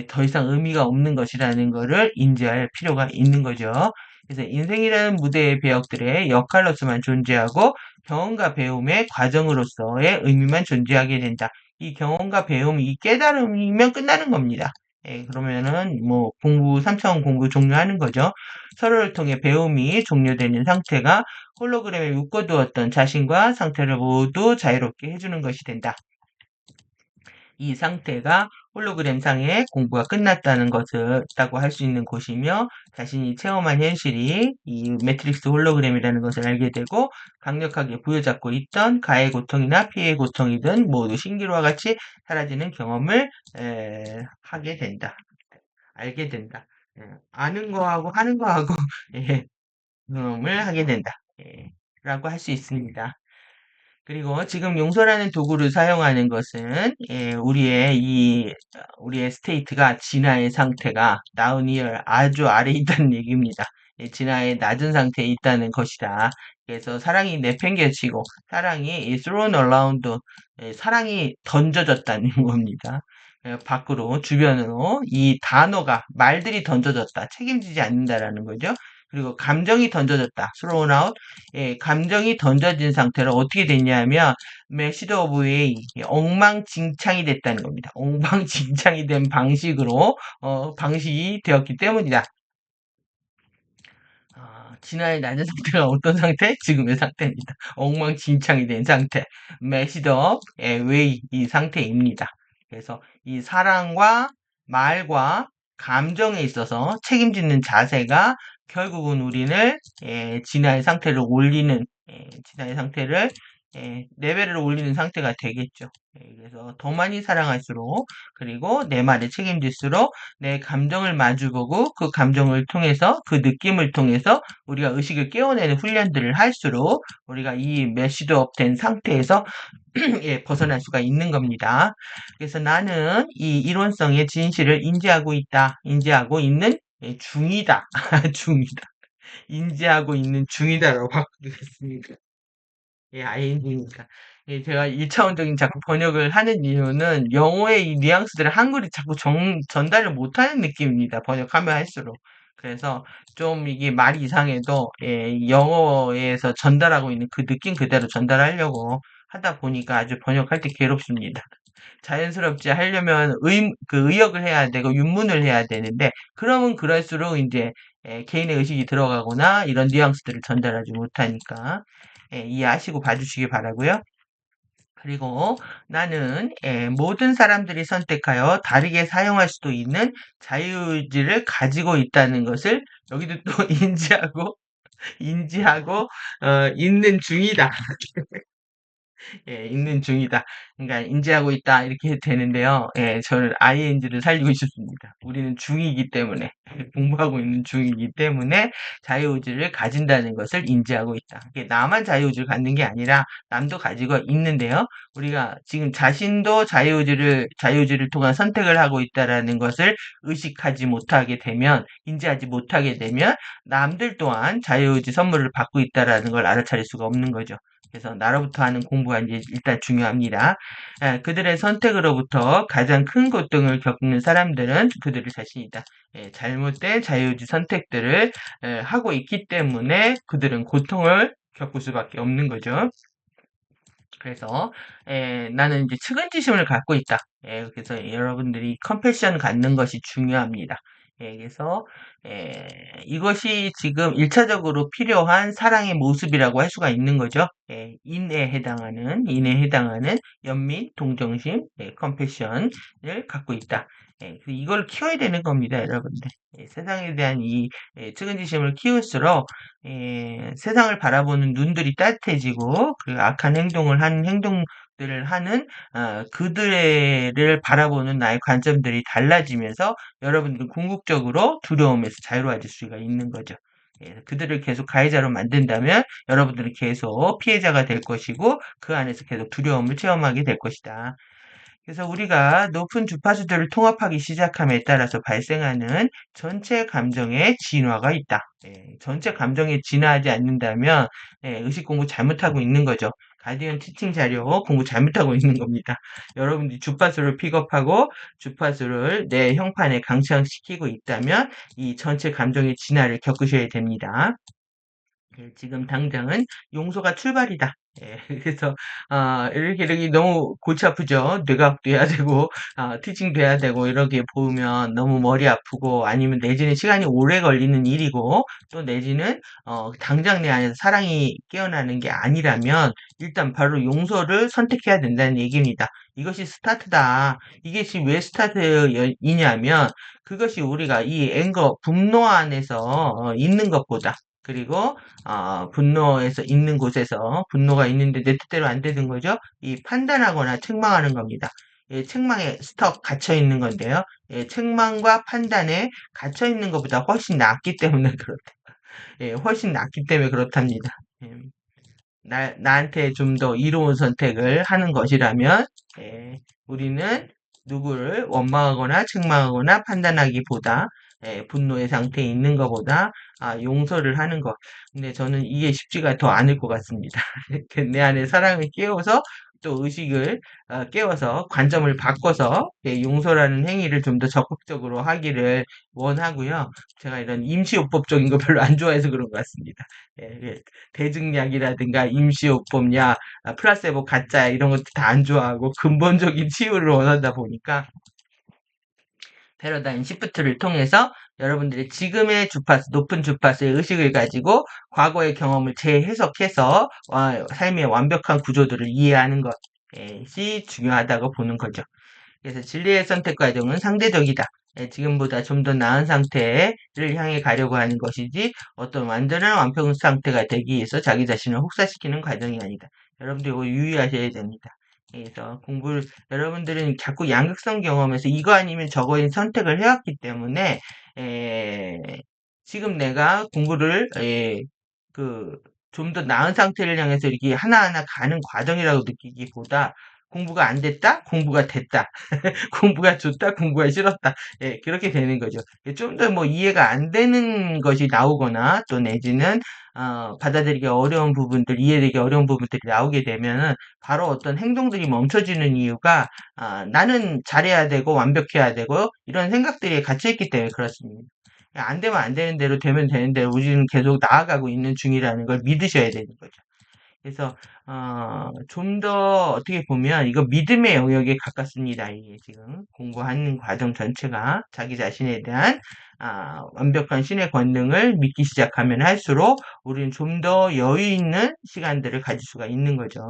더 이상 의미가 없는 것이라는 것을 인지할 필요가 있는 거죠. 그래서 인생이라는 무대의 배역들의 역할로서만 존재하고 경험과 배움의 과정으로서의 의미만 존재하게 된다. 이 경험과 배움, 이 깨달음이면 끝나는 겁니다. 그러면은 뭐 공부 3차원 공부 종료하는 거죠. 서로를 통해 배움이 종료되는 상태가 홀로그램에 묶어두었던 자신과 상태를 모두 자유롭게 해주는 것이 된다. 이 상태가 홀로그램 상의 공부가 끝났다는 것을 있다고 할 수 있는 곳이며 자신이 체험한 현실이 이 매트릭스 홀로그램이라는 것을 알게 되고 강력하게 부여잡고 있던 가해 고통이나 피해 고통이든 모두 신기루와 같이 사라지는 경험을 하게 된다. 알게 된다. 아는 거하고 하는 거하고 예, 경험을 하게 된다. 라고 할 수 있습니다. 그리고 지금 용서라는 도구를 사용하는 것은 우리의 스테이트가 진화의 상태가 다운 이어 아주 아래에 있다는 얘기입니다. 진화의 낮은 상태에 있다는 것이다. 그래서 사랑이 내팽개치고 사랑이 thrown around, 사랑이 던져졌다는 겁니다. 밖으로 주변으로 이 단어가 말들이 던져졌다. 책임지지 않는다라는 거죠. 그리고 감정이 던져졌다. thrown out. 감정이 던져진 상태로 어떻게 됐냐면 메시드 오브 웨이 엉망진창이 됐다는 겁니다. 엉망진창이 된 방식으로 방식이 되었기 때문이다. 진화의 낮은 상태가 어떤 상태? 지금의 상태입니다. 엉망진창이 된 상태. 메시드 오브 웨이 이 상태입니다. 그래서 이 사랑과 말과 감정에 있어서 책임지는 자세가 결국은 우리를 진화의 상태를 올리는 진화의 상태를 레벨을 올리는 상태가 되겠죠. 그래서 더 많이 사랑할수록 그리고 내 말에 책임질수록 내 감정을 마주보고 그 감정을 통해서 그 느낌을 통해서 우리가 의식을 깨워내는 훈련들을 할수록 우리가 이 메시드업 된 상태에서 벗어날 수가 있는 겁니다. 그래서 나는 이 이론성의 진실을 인지하고 있다. 인지하고 있는 중이다. 중이다. 인지하고 있는 중이다라고 바꾸겠습니다. ING니까. 제가 1차원적인 자꾸 번역을 하는 이유는 영어의 이 뉘앙스들을 한글이 자꾸 전달을 못하는 느낌입니다. 번역하면 할수록. 그래서 좀 이게 말이 이상해도 영어에서 전달하고 있는 그 느낌 그대로 전달하려고 하다 보니까 아주 번역할 때 괴롭습니다. 자연스럽지 하려면 그 의역을 해야 되고 윤문을 해야 되는데 그러면 그럴수록 이제 개인의 의식이 들어가거나 이런 뉘앙스들을 전달하지 못하니까 이해하시고 봐주시기 바라고요. 그리고 나는 모든 사람들이 선택하여 다르게 사용할 수도 있는 자유의지를 가지고 있다는 것을 여기도 또 인지하고 있는 중이다. 있는 중이다. 그러니까 인지하고 있다 이렇게 해도 되는데요. 저는 ing를 살리고 싶습니다. 우리는 중이기 때문에 공부하고 있는 중이기 때문에 자유의지를 가진다는 것을 인지하고 있다. 이게 나만 자유의지를 갖는 게 아니라 남도 가지고 있는데요. 우리가 지금 자신도 자유의지를 통한 선택을 하고 있다라는 것을 의식하지 못하게 되면 인지하지 못하게 되면 남들 또한 자유의지 선물을 받고 있다라는 걸 알아차릴 수가 없는 거죠. 그래서 나로부터 하는 공부가 이제 일단 중요합니다. 그들의 선택으로부터 가장 큰 고통을 겪는 사람들은 그들 자신이다. 잘못된 자유주의 선택들을 하고 있기 때문에 그들은 고통을 겪을 수밖에 없는 거죠. 그래서 나는 이제 측은지심을 갖고 있다. 그래서 여러분들이 컴패션 갖는 것이 중요합니다. 그래서 이것이 지금 1차적으로 필요한 사랑의 모습이라고 할 수가 있는 거죠. 인에 해당하는 연민, 동정심, 컴패션을 갖고 있다. 이걸 키워야 되는 겁니다, 여러분들. 세상에 대한 이 측은지심을 키울수록 세상을 바라보는 눈들이 따뜻해지고 그리고 악한 행동을 하는 행동들을 하는 그들을 바라보는 나의 관점들이 달라지면서 여러분들은 궁극적으로 두려움에서 자유로워질 수가 있는 거죠. 그들을 계속 가해자로 만든다면 여러분들은 계속 피해자가 될 것이고 그 안에서 계속 두려움을 체험하게 될 것이다. 그래서 우리가 높은 주파수들을 통합하기 시작함에 따라서 발생하는 전체 감정의 진화가 있다. 전체 감정에 진화하지 않는다면 의식 공부 잘못하고 있는 거죠. 가디언 티칭 자료 공부 잘못하고 있는 겁니다. 여러분들이 주파수를 픽업하고 주파수를 내 형판에 강착시키고 있다면 이 전체 감정의 진화를 겪으셔야 됩니다. 지금 당장은 용서가 출발이다. 그래서 이렇게 너무 골치 아프죠. 뇌과학도 해야 되고 티칭도 해야 되고 이렇게 보면 너무 머리 아프고 아니면 내지는 시간이 오래 걸리는 일이고 또 내지는 당장 내 안에서 사랑이 깨어나는 게 아니라면 일단 바로 용서를 선택해야 된다는 얘기입니다. 이것이 스타트다. 이것이 왜 스타트이냐면 그것이 우리가 이 앵거, 분노 안에서 있는 것보다 그리고 분노에서 있는 곳에서 분노가 있는데 내 뜻대로 안 되는 거죠. 이 판단하거나 책망하는 겁니다. 책망에 스톡 갇혀 있는 건데요. 책망과 판단에 갇혀 있는 것보다 훨씬 낫기 때문에 그렇다. 훨씬 낫기 때문에 그렇답니다. 예, 나한테 좀 더 이로운 선택을 하는 것이라면 우리는 누구를 원망하거나 책망하거나 판단하기보다 분노의 상태에 있는 것보다 용서를 하는 것. 근데 저는 이게 쉽지가 더 않을 것 같습니다. 내 안에 사랑을 깨워서 또 의식을 깨워서 관점을 바꿔서 용서라는 행위를 좀 더 적극적으로 하기를 원하고요. 제가 이런 임시요법적인 거 별로 안 좋아해서 그런 것 같습니다. 대증약이라든가 임시요법약, 플라세보 가짜 이런 것도 다 안 좋아하고 근본적인 치유를 원하다 보니까 패러다임 시프트를 통해서 여러분들의 지금의 주파수, 높은 주파수의 의식을 가지고 과거의 경험을 재해석해서 삶의 완벽한 구조들을 이해하는 것이 중요하다고 보는 거죠. 그래서 진리의 선택 과정은 상대적이다. 지금보다 좀 더 나은 상태를 향해 가려고 하는 것이지 어떤 완전한 완벽 상태가 되기 위해서 자기 자신을 혹사시키는 과정이 아니다. 여러분들 이거 유의하셔야 됩니다. 그래서 여러분들은 자꾸 양극성 경험에서 이거 아니면 저거인 선택을 해왔기 때문에, 에, 지금 내가 공부를, 좀 더 나은 상태를 향해서 이렇게 하나하나 가는 과정이라고 느끼기보다 공부가 안 됐다? 공부가 됐다. 공부가 좋다, 공부가 싫었다. 그렇게 되는 거죠. 좀 더 뭐 이해가 안 되는 것이 나오거나 또 내지는 받아들이기 어려운 부분들, 이해되기 어려운 부분들이 나오게 되면은 바로 어떤 행동들이 멈춰지는 이유가 나는 잘해야 되고 완벽해야 되고 이런 생각들이 갇혀 있기 때문에 그렇습니다. 안 되면 안 되는 대로 되면 되는 대로 우리는 계속 나아가고 있는 중이라는 걸 믿으셔야 되는 거죠. 그래서 좀 더 어떻게 보면 이거 믿음의 영역에 가깝습니다. 이게 지금 공부하는 과정 전체가 자기 자신에 대한 완벽한 신의 권능을 믿기 시작하면 할수록 우리는 좀 더 여유 있는 시간들을 가질 수가 있는 거죠.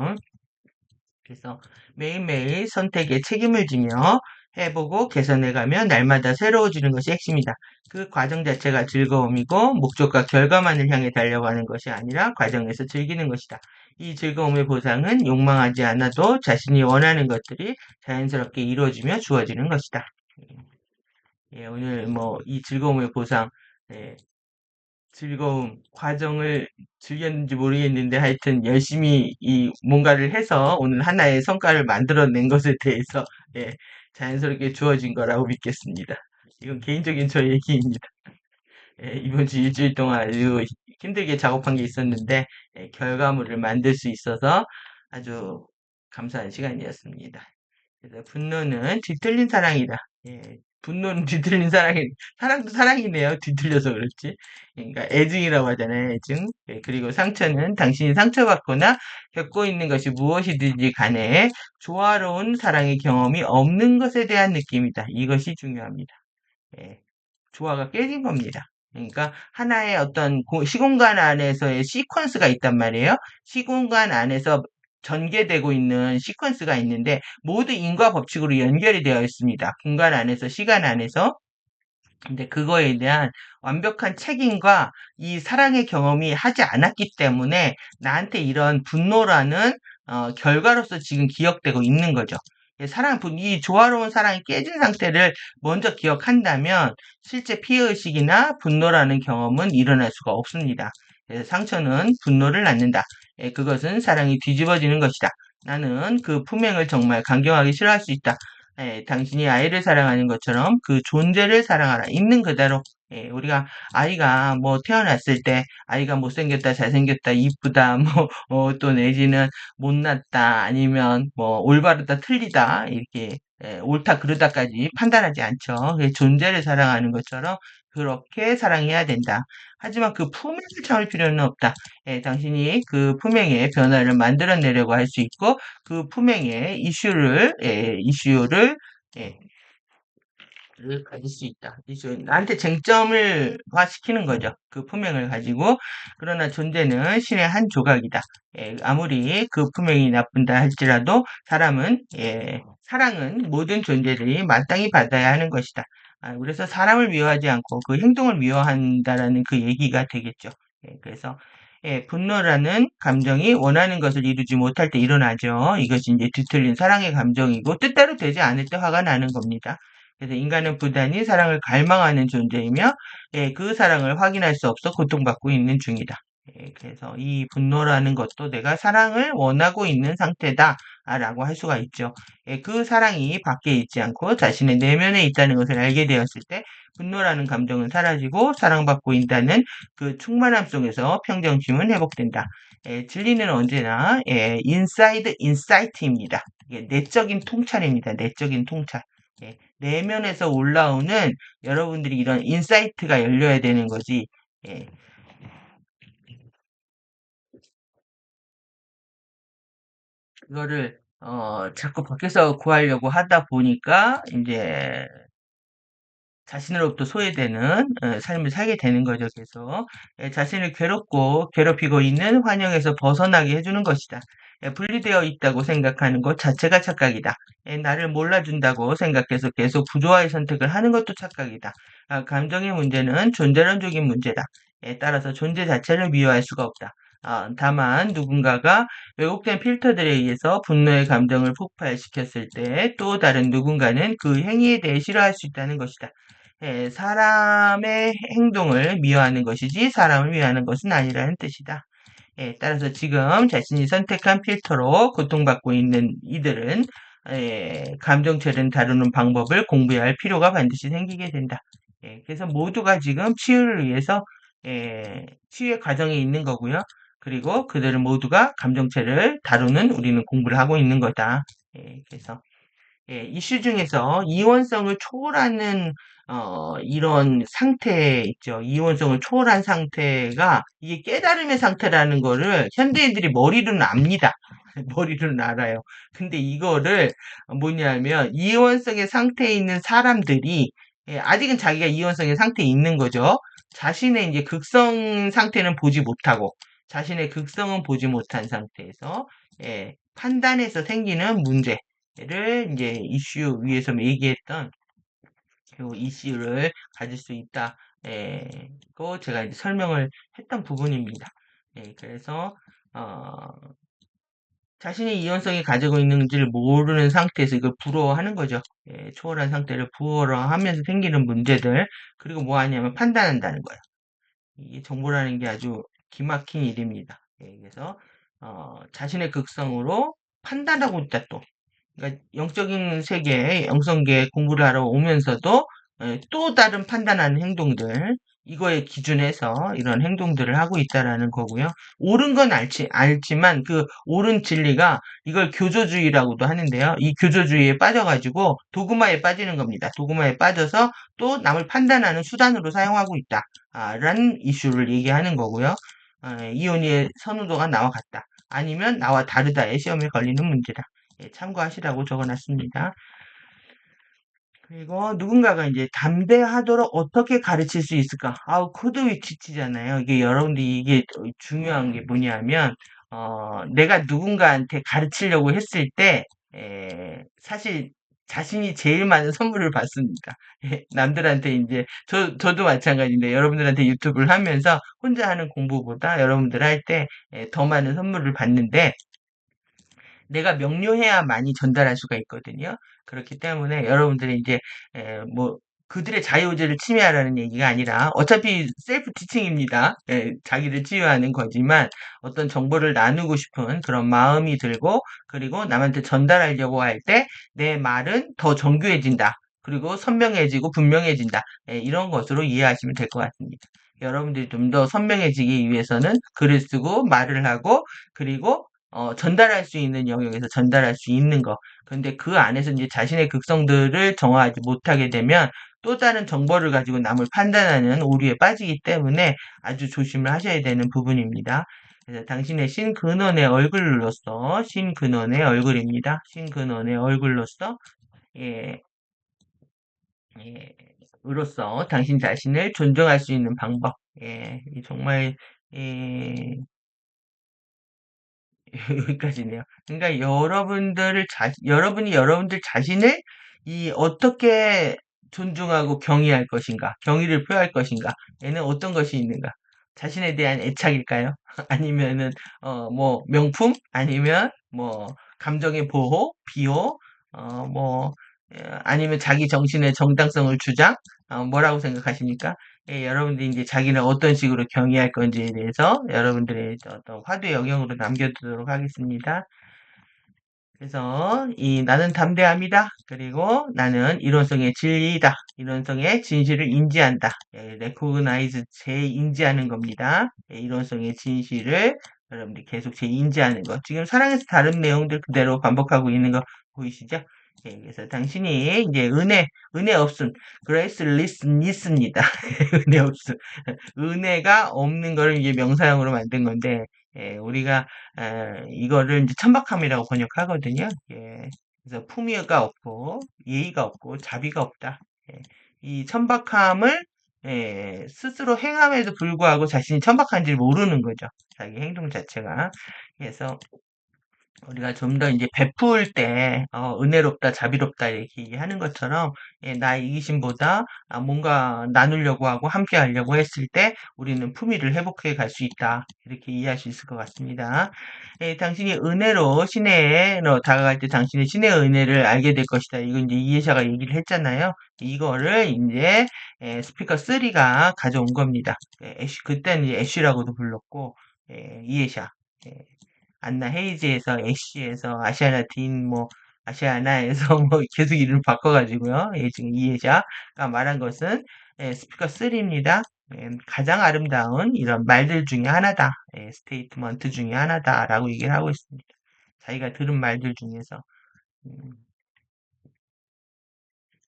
그래서 매일매일 선택에 책임을 지며 해보고 개선해가며 날마다 새로워지는 것이 핵심이다. 그 과정 자체가 즐거움이고 목적과 결과만을 향해 달려가는 것이 아니라 과정에서 즐기는 것이다. 이 즐거움의 보상은 욕망하지 않아도 자신이 원하는 것들이 자연스럽게 이루어지며 주어지는 것이다. 오늘 뭐 이 즐거움의 보상, 예, 즐거움, 과정을 즐겼는지 모르겠는데 하여튼 열심히 이 뭔가를 해서 오늘 하나의 성과를 만들어낸 것에 대해서 예, 자연스럽게 주어진 거라고 믿겠습니다. 이건 개인적인 저의 얘기입니다. 이번 주 일주일 동안 아주 힘들게 작업한 게 있었는데, 결과물을 만들 수 있어서 아주 감사한 시간이었습니다. 그래서 분노는 뒤틀린 사랑이다. 분노는 뒤틀린 사랑이, 사랑도 사랑이네요. 뒤틀려서 그렇지. 그러니까 애증이라고 하잖아요. 애증. 그리고 상처는 당신이 상처받거나 겪고 있는 것이 무엇이든지 간에 조화로운 사랑의 경험이 없는 것에 대한 느낌이다. 이것이 중요합니다. 예. 조화가 깨진 겁니다. 그러니까 하나의 어떤 시공간 안에서의 시퀀스가 있단 말이에요. 시공간 안에서 전개되고 있는 시퀀스가 있는데 모두 인과 법칙으로 연결이 되어 있습니다. 공간 안에서 시간 안에서. 근데 그거에 대한 완벽한 책임과 이 사랑의 경험이 하지 않았기 때문에 나한테 이런 분노라는 결과로서 지금 기억되고 있는 거죠. 이 조화로운 사랑이 깨진 상태를 먼저 기억한다면 실제 피해의식이나 분노라는 경험은 일어날 수가 없습니다. 그래서 상처는 분노를 낳는다. 그것은 사랑이 뒤집어지는 것이다. 나는 그 품행을 정말 강경하게 싫어할 수 있다. 당신이 아이를 사랑하는 것처럼 그 존재를 사랑하라. 있는 그대로. 우리가 아이가 뭐 태어났을 때 아이가 못생겼다, 잘생겼다, 이쁘다, 뭐, 또 내지는 못났다, 아니면 뭐 올바르다, 틀리다, 이렇게 옳다, 그르다까지 판단하지 않죠. 존재를 사랑하는 것처럼 그렇게 사랑해야 된다. 하지만 그 품행을 참을 필요는 없다. 당신이 그 품행의 변화를 만들어내려고 할 수 있고, 그 품행의 이슈를, 예, 가질 수 있다. 나한테 쟁점을 화시키는 거죠. 그 품행을 가지고. 그러나 존재는 신의 한 조각이다. 아무리 그 품행이 나쁜다 할지라도 사랑은 모든 존재들이 마땅히 받아야 하는 것이다. 그래서 사람을 미워하지 않고 그 행동을 미워한다라는 그 얘기가 되겠죠. 그래서 분노라는 감정이 원하는 것을 이루지 못할 때 일어나죠. 이것이 이제 뒤틀린 사랑의 감정이고 뜻대로 되지 않을 때 화가 나는 겁니다. 그래서 인간은 부단히 사랑을 갈망하는 존재이며 그 사랑을 확인할 수 없어 고통받고 있는 중이다. 그래서 이 분노라는 것도 내가 사랑을 원하고 있는 상태다 라고 할 수가 있죠. 그 사랑이 밖에 있지 않고 자신의 내면에 있다는 것을 알게 되었을 때 분노라는 감정은 사라지고 사랑받고 있다는 그 충만함 속에서 평정심은 회복된다. 진리는 언제나 인사이드 인사이트입니다. 내적인 통찰입니다. 내적인 통찰. 내면에서 올라오는 여러분들이 이런 인사이트가 열려야 되는 거지. 예, 그거를 자꾸 밖에서 구하려고 하다 보니까 이제 자신으로부터 소외되는 삶을 살게 되는 거죠. 그래서 자신을 괴롭히고 있는 환영에서 벗어나게 해주는 것이다. 분리되어 있다고 생각하는 것 자체가 착각이다. 나를 몰라준다고 생각해서 계속 부조화의 선택을 하는 것도 착각이다. 감정의 문제는 존재론적인 문제다. 따라서 존재 자체를 미워할 수가 없다. 다만 누군가가 왜곡된 필터들에 의해서 분노의 감정을 폭발시켰을 때 또 다른 누군가는 그 행위에 대해 싫어할 수 있다는 것이다. 사람의 행동을 미워하는 것이지 사람을 미워하는 것은 아니라는 뜻이다. 따라서 지금 자신이 선택한 필터로 고통받고 있는 이들은 감정체를 다루는 방법을 공부해야 할 필요가 반드시 생기게 된다. 그래서 모두가 지금 치유를 위해서 치유의 과정에 있는 거고요. 그리고 그들은 모두가 감정체를 다루는 우리는 공부를 하고 있는 거다. 그래서 이슈 중에서 이원성을 초월하는 이런 상태 있죠. 이원성을 초월한 상태가 이게 깨달음의 상태라는 거를 현대인들이 머리로는 압니다. 머리로는 알아요. 근데 이거를 뭐냐면 이원성의 상태에 있는 사람들이 아직은 자기가 이원성의 상태에 있는 거죠. 자신의 이제 극성 상태는 보지 못하고 자신의 극성은 보지 못한 상태에서 판단에서 생기는 문제 를 이제 이슈 위에서 얘기했던 그 이슈를 가질 수 있다. 고 제가 이제 설명을 했던 부분입니다. 그래서 어, 자신의 이원성이 가지고 있는지를 모르는 상태에서 이걸 부러워하는 거죠. 초월한 상태를 부러워하면서 생기는 문제들 그리고 뭐 하냐면 판단한다는 거예요. 이게 정보라는 게 아주 기막힌 일입니다. 그래서 자신의 극성으로 판단하고 있다 또. 그러니까 영적인 세계, 영성계 공부를 하러 오면서도 또 다른 판단하는 행동들, 이거에 기준해서 이런 행동들을 하고 있다라는 거고요. 옳은 건 알지만 그 옳은 진리가 이걸 교조주의라고도 하는데요. 이 교조주의에 빠져가지고 도그마에 빠지는 겁니다. 도그마에 빠져서 또 남을 판단하는 수단으로 사용하고 있다. 라는 이슈를 얘기하는 거고요. 이혼의 선호도가 나와 같다. 아니면 나와 다르다의 시험에 걸리는 문제다. 예, 참고하시라고 적어놨습니다. 그리고 누군가가 이제 담대하도록 어떻게 가르칠 수 있을까? 코드 위치치잖아요. 이게 여러분들이 이게 중요한 게 뭐냐면, 내가 누군가한테 가르치려고 했을 때, 사실 자신이 제일 많은 선물을 받습니다. 남들한테 이제, 저도 마찬가지인데, 여러분들한테 유튜브를 하면서 혼자 하는 공부보다 여러분들 할 때 더 많은 선물을 받는데, 내가 명료해야 많이 전달할 수가 있거든요. 그렇기 때문에 여러분들이 이제 뭐 그들의 자유의지를 침해하라는 얘기가 아니라 어차피 셀프 티칭입니다. 자기를 치유하는 거지만 어떤 정보를 나누고 싶은 그런 마음이 들고 그리고 남한테 전달하려고 할 때 내 말은 더 정교해진다. 그리고 선명해지고 분명해진다. 이런 것으로 이해하시면 될 것 같습니다. 여러분들이 좀 더 선명해지기 위해서는 글을 쓰고 말을 하고 그리고 전달할 수 있는 영역에서 전달할 수 있는 거. 근데 그 안에서 이제 자신의 극성들을 정화하지 못하게 되면 또 다른 정보를 가지고 남을 판단하는 오류에 빠지기 때문에 아주 조심을 하셔야 되는 부분입니다. 그래서 당신의 신근원의 얼굴로서, 신근원의 얼굴입니다. 신근원의 얼굴로서, 예, 예, 으로서 당신 자신을 존중할 수 있는 방법. 정말, 예, 여기까지네요. 그러니까 여러분이 여러분들 자신을 어떻게 존중하고 경의할 것인가, 경의를 표할 것인가, 에는 어떤 것이 있는가? 자신에 대한 애착일까요? 아니면은, 명품? 아니면, 감정의 보호, 비호? 아니면 자기 정신의 정당성을 주장? 뭐라고 생각하십니까? 여러분들이 이제 자기는 어떤 식으로 경의할 건지에 대해서 여러분들의 어떤 화두의 영역으로 남겨두도록 하겠습니다. 그래서 나는 담대합니다. 그리고 나는 이론성의 진리이다. 이론성의 진실을 인지한다. recognize 재인지하는 겁니다. 이론성의 진실을 여러분들이 계속 재인지하는 것. 지금 사랑에서 다른 내용들 그대로 반복하고 있는 거 보이시죠? 그래서 당신이 이제 은혜 없음, gracelessness입니다. 은혜 없음. 은혜가 없는 거를 이제 명사형으로 만든 건데, 우리가 이거를 이제 천박함이라고 번역하거든요. 그래서 품위가 없고 예의가 없고 자비가 없다. 이 천박함을 스스로 행함에도 불구하고 자신이 천박한지 모르는 거죠. 자기 행동 자체가. 그래서 우리가 좀 더 이제 베풀 때 은혜롭다, 자비롭다 이렇게 얘기하는 것처럼 나의 이기심보다 뭔가 나누려고 하고 함께 하려고 했을 때 우리는 품위를 회복해 갈 수 있다. 이렇게 이해할 수 있을 것 같습니다. 당신이 은혜로 신혜로 다가갈 때 당신의 신의 은혜를 알게 될 것이다. 이건 이제 이해샤가 얘기를 했잖아요. 이거를 이제 스피커 3가 가져온 겁니다. 그때는 이제 애쉬라고도 불렀고 이해샤. 안나 헤이즈에서 애쉬에서 아시아나 딘 아시아나에서 계속 이름을 바꿔가지고요. 지금 이해자가 말한 것은 스피커 3입니다. 가장 아름다운 이런 말들 중에 하나다. 스테이트먼트 중에 하나다라고 얘기를 하고 있습니다. 자기가 들은 말들 중에서. 음,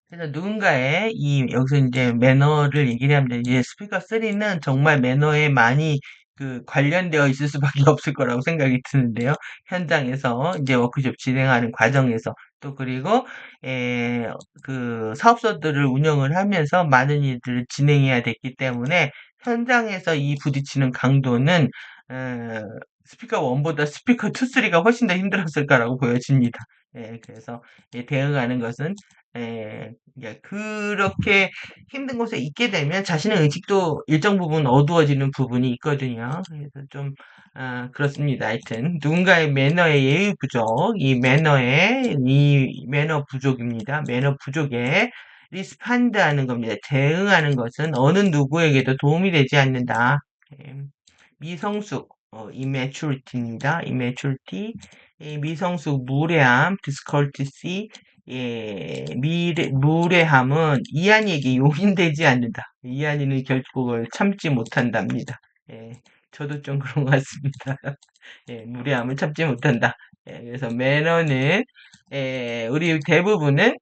그래서 누군가의 여기서 이제 매너를 얘기를 하면 이제 스피커 3는 정말 매너에 많이 관련되어 있을 수밖에 없을 거라고 생각이 드는데요. 현장에서 이제 워크숍 진행하는 과정에서 또 그리고 에, 사업소들을 운영을 하면서 많은 일들을 진행해야 됐기 때문에 현장에서 이 부딪히는 강도는 에, 스피커 1보다 스피커 2, 3가 훨씬 더 힘들었을 거라고 보여집니다. 그래서 대응하는 것은 그렇게 힘든 곳에 있게 되면 자신의 의식도 일정 부분 어두워지는 부분이 있거든요. 그래서 좀, 그렇습니다. 하여튼, 누군가의 매너의 예의 부족, 이 매너 부족입니다. 매너 부족에 리스판드 하는 겁니다. 대응하는 것은 어느 누구에게도 도움이 되지 않는다. 예, 미성숙, immatureity입니다. immaturity, 미성숙, 무례함, discourtesy, 무례함은 이한이에게 용인되지 않는다. 이한이는 결국을 참지 못한답니다. 예, 저도 좀 그런 것 같습니다. 예, 무례함을 참지 못한다. 예, 그래서 매너는, 우리 대부분은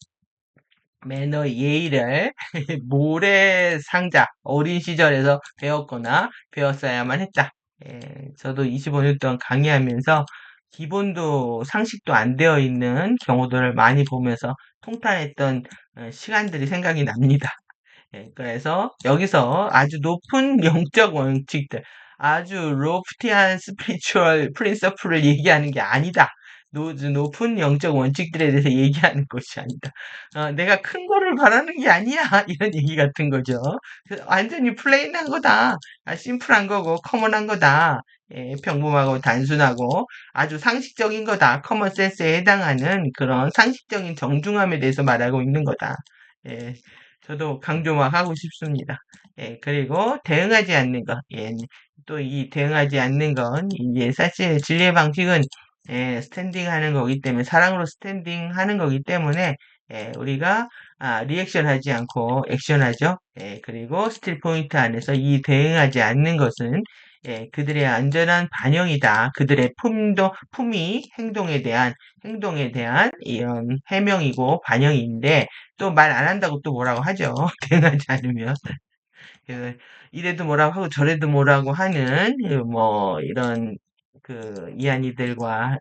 매너 예의를 모래상자 어린 시절에서 배웠거나 배웠어야만 했다. 예, 저도 25년 동안 강의하면서 기본도 상식도 안 되어 있는 경우들을 많이 보면서 통탄했던 시간들이 생각이 납니다. 예, 그래서 여기서 아주 높은 영적 원칙들, 아주 로프티한 스피리추얼 프린서플을 얘기하는 게 아니다. 높은 영적 원칙들에 대해서 얘기하는 것이 아니다. 내가 큰 거를 바라는 게 아니야. 이런 얘기 같은 거죠. 완전히 플레인한 거다. 심플한 거고, 커먼한 거다. 예, 평범하고 단순하고 아주 상식적인 거다. 커먼 센스에 해당하는 그런 상식적인 정중함에 대해서 말하고 있는 거다. 예, 저도 강조만 하고 싶습니다. 예, 그리고 대응하지 않는 것. 예, 또 이 대응하지 않는 건 이제 사실 진리의 방식은 스탠딩 하는 거기 때문에 사랑으로 스탠딩 하는 거기 때문에 우리가 리액션 하지 않고 액션 하죠. 그리고 스틸 포인트 안에서 이 대응하지 않는 것은 그들의 안전한 반영이다. 그들의 품위, 행동에 대한 이런 해명이고 반영인데 또 말 안 한다고 또 뭐라고 하죠. 대응하지 않으면. 그 이래도 뭐라고 하고 저래도 뭐라고 하는 뭐 이런 이한이들과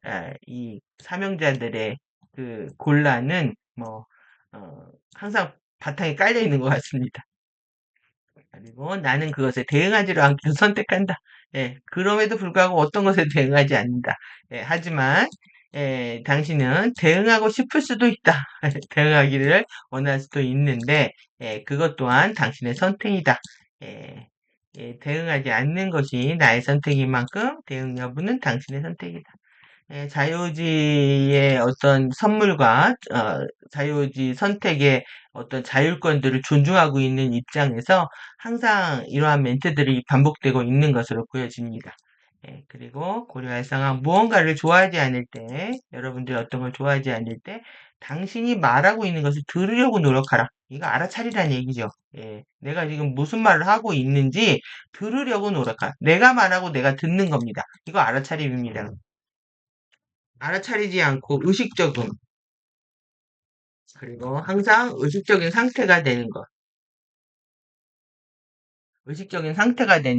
이 사명자들의 그 곤란은 뭐 항상 바탕에 깔려 있는 것 같습니다. 그리고 나는 그것에 대응하지를 않기를 선택한다. 예, 그럼에도 불구하고 어떤 것에 대응하지 않는다. 예, 하지만 당신은 대응하고 싶을 수도 있다. 대응하기를 원할 수도 있는데 그것 또한 당신의 선택이다. 예, 대응하지 않는 것이 나의 선택인 만큼 대응 여부는 당신의 선택이다. 자유주의의 어떤 선물과 자유주의 선택의 어떤 자율권들을 존중하고 있는 입장에서 항상 이러한 멘트들이 반복되고 있는 것으로 보여집니다. 그리고 고려할 상황, 무언가를 좋아하지 않을 때, 여러분들이 어떤 걸 좋아하지 않을 때, 당신이 말하고 있는 것을 들으려고 노력하라. 이거 알아차리라는 얘기죠. 내가 지금 무슨 말을 하고 있는지 들으려고 노력하라. 내가 말하고 내가 듣는 겁니다. 이거 알아차림입니다. 알아차리지 않고 의식적으로 그리고 항상 의식적인 상태가 되는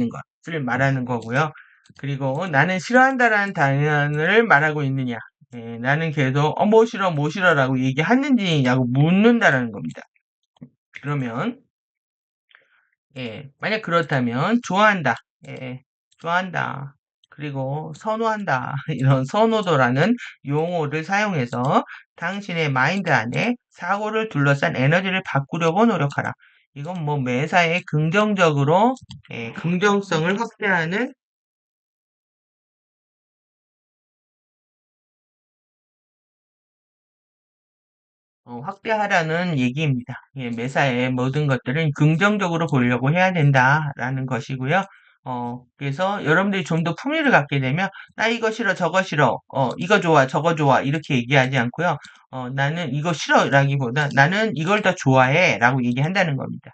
것을 말하는 거고요. 그리고 나는 싫어한다라는 단어를 말하고 있느냐. 나는 계속 뭐 싫어 뭐 싫어라고 얘기하는지냐고 묻는다라는 겁니다. 그러면 만약 그렇다면 좋아한다. 예, 좋아한다. 그리고 선호한다. 이런 선호도라는 용어를 사용해서 당신의 마인드 안에 사고를 둘러싼 에너지를 바꾸려고 노력하라. 이건 뭐 매사에 긍정적으로 긍정성을 확대하는 확대하라는 얘기입니다. 매사에 모든 것들은 긍정적으로 보려고 해야 된다라는 것이고요. 그래서 여러분들이 좀 더 품위를 갖게 되면, 나 이거 싫어, 저거 싫어, 이거 좋아, 저거 좋아, 이렇게 얘기하지 않고요. 나는 이거 싫어라기보다 나는 이걸 더 좋아해 라고 얘기한다는 겁니다.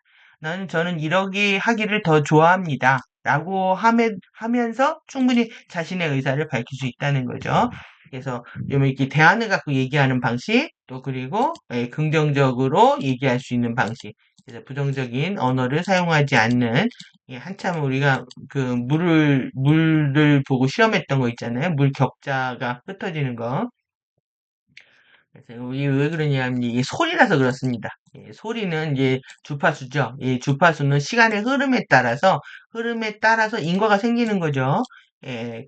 저는 이러기 하기를 더 좋아합니다. 라고 하면서 충분히 자신의 의사를 밝힐 수 있다는 거죠. 그래서 좀 이렇게 대안을 갖고 얘기하는 방식, 또 그리고 긍정적으로 얘기할 수 있는 방식. 그래서 부정적인 언어를 사용하지 않는 한참 우리가 물을 보고 시험했던 거 있잖아요. 물 격자가 흩어지는 거. 그래서 이게 왜 그러냐면 이게 소리라서 그렇습니다. 소리는 이제 주파수죠. 이 주파수는 시간의 흐름에 따라서 인과가 생기는 거죠.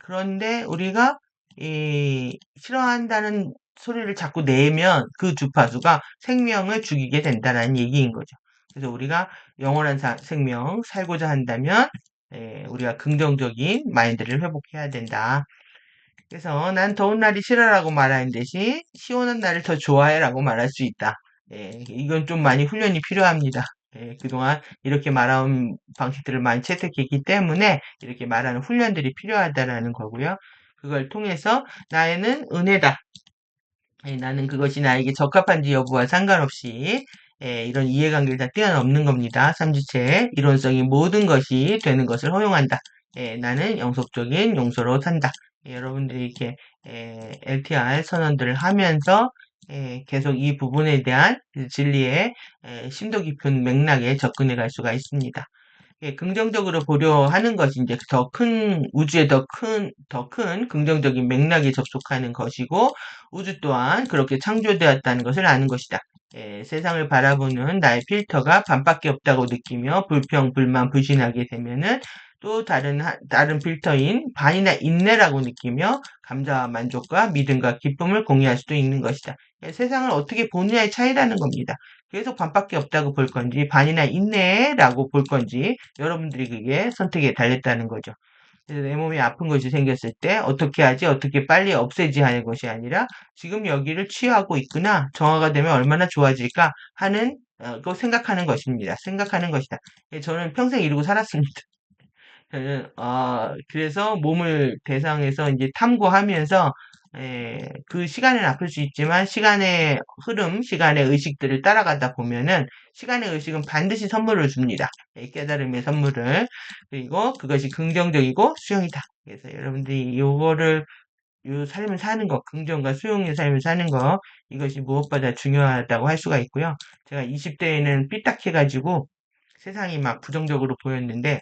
그런데 우리가 싫어한다는 소리를 자꾸 내면 그 주파수가 생명을 죽이게 된다는 얘기인 거죠. 그래서 우리가 영원한 생명 살고자 한다면 우리가 긍정적인 마인드를 회복해야 된다. 그래서 난 더운 날이 싫어라고 말하는 대신 시원한 날을 더 좋아해라고 말할 수 있다. 이건 좀 많이 훈련이 필요합니다. 그동안 이렇게 말한 방식들을 많이 채택했기 때문에 이렇게 말하는 훈련들이 필요하다라는 거고요. 그걸 통해서 나에는 은혜다. 나는 그것이 나에게 적합한지 여부와 상관없이 이런 이해관계를 다 뛰어넘는 겁니다. 삼지체의 이론성이 모든 것이 되는 것을 허용한다. 나는 영속적인 용서로 산다. 여러분들이 이렇게 LTR 선언들을 하면서 계속 이 부분에 대한 그 진리의 심도 깊은 맥락에 접근해 갈 수가 있습니다. 긍정적으로 보려 하는 것이 이제 더 큰, 우주의 더 큰 긍정적인 맥락에 접속하는 것이고, 우주 또한 그렇게 창조되었다는 것을 아는 것이다. 세상을 바라보는 나의 필터가 반밖에 없다고 느끼며 불평, 불만, 불신하게 되면은 또 다른 필터인 반이나 인내라고 느끼며 감사와 만족과 믿음과 기쁨을 공유할 수도 있는 것이다. 세상을 어떻게 보느냐의 차이라는 겁니다. 계속 반밖에 없다고 볼 건지 반이나 있네라고 볼 건지 여러분들이 그게 선택에 달렸다는 거죠. 그래서 내 몸이 아픈 것이 생겼을 때 어떻게 하지 어떻게 빨리 없애지 하는 것이 아니라 지금 여기를 치유하고 있구나 정화가 되면 얼마나 좋아질까 하는 그 생각하는 것입니다. 생각하는 것이다. 저는 평생 이러고 살았습니다. 그래서 몸을 대상에서 이제 탐구하면서, 그 시간은 아플 수 있지만, 시간의 흐름, 시간의 의식들을 따라가다 보면은, 시간의 의식은 반드시 선물을 줍니다. 깨달음의 선물을. 그리고 그것이 긍정적이고 수용이다. 그래서 여러분들이 요 삶을 사는 것, 긍정과 수용의 삶을 사는 것, 이것이 무엇보다 중요하다고 할 수가 있고요. 제가 20대에는 삐딱해가지고, 세상이 막 부정적으로 보였는데,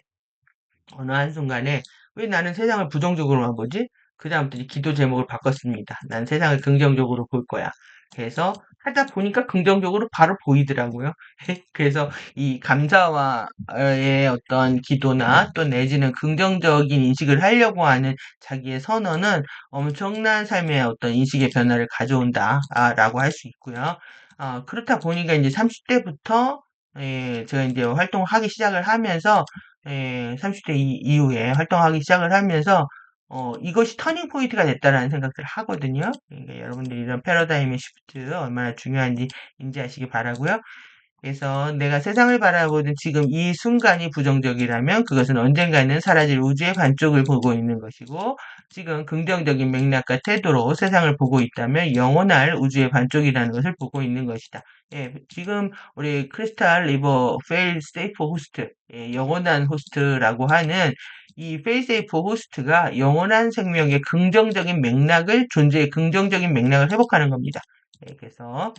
어느 한순간에 왜 나는 세상을 부정적으로만 보지? 그다음부터 기도 제목을 바꿨습니다. 난 세상을 긍정적으로 볼 거야. 그래서 하다 보니까 긍정적으로 바로 보이더라고요. 그래서 이 감사와의 어떤 기도나 또 내지는 긍정적인 인식을 하려고 하는 자기의 선언은 엄청난 삶의 어떤 인식의 변화를 가져온다라고 할 수 있고요. 그렇다 보니까 이제 30대부터 제가 이제 활동을 하기 시작을 하면서 30대 이후에 활동하기 시작을 하면서 이것이 터닝 포인트가 됐다라는 생각들을 하거든요. 그러니까 여러분들이 이런 패러다임의 시프트 얼마나 중요한지 인지하시기 바라고요. 그래서 내가 세상을 바라보는 지금 이 순간이 부정적이라면 그것은 언젠가는 사라질 우주의 반쪽을 보고 있는 것이고 지금 긍정적인 맥락과 태도로 세상을 보고 있다면 영원할 우주의 반쪽이라는 것을 보고 있는 것이다. 지금 우리 크리스탈 리버 페일 세이프 호스트, 영원한 호스트라고 하는 이 페일 세이프 호스트가 영원한 생명의 긍정적인 맥락을 존재의 긍정적인 맥락을 회복하는 겁니다. 그래서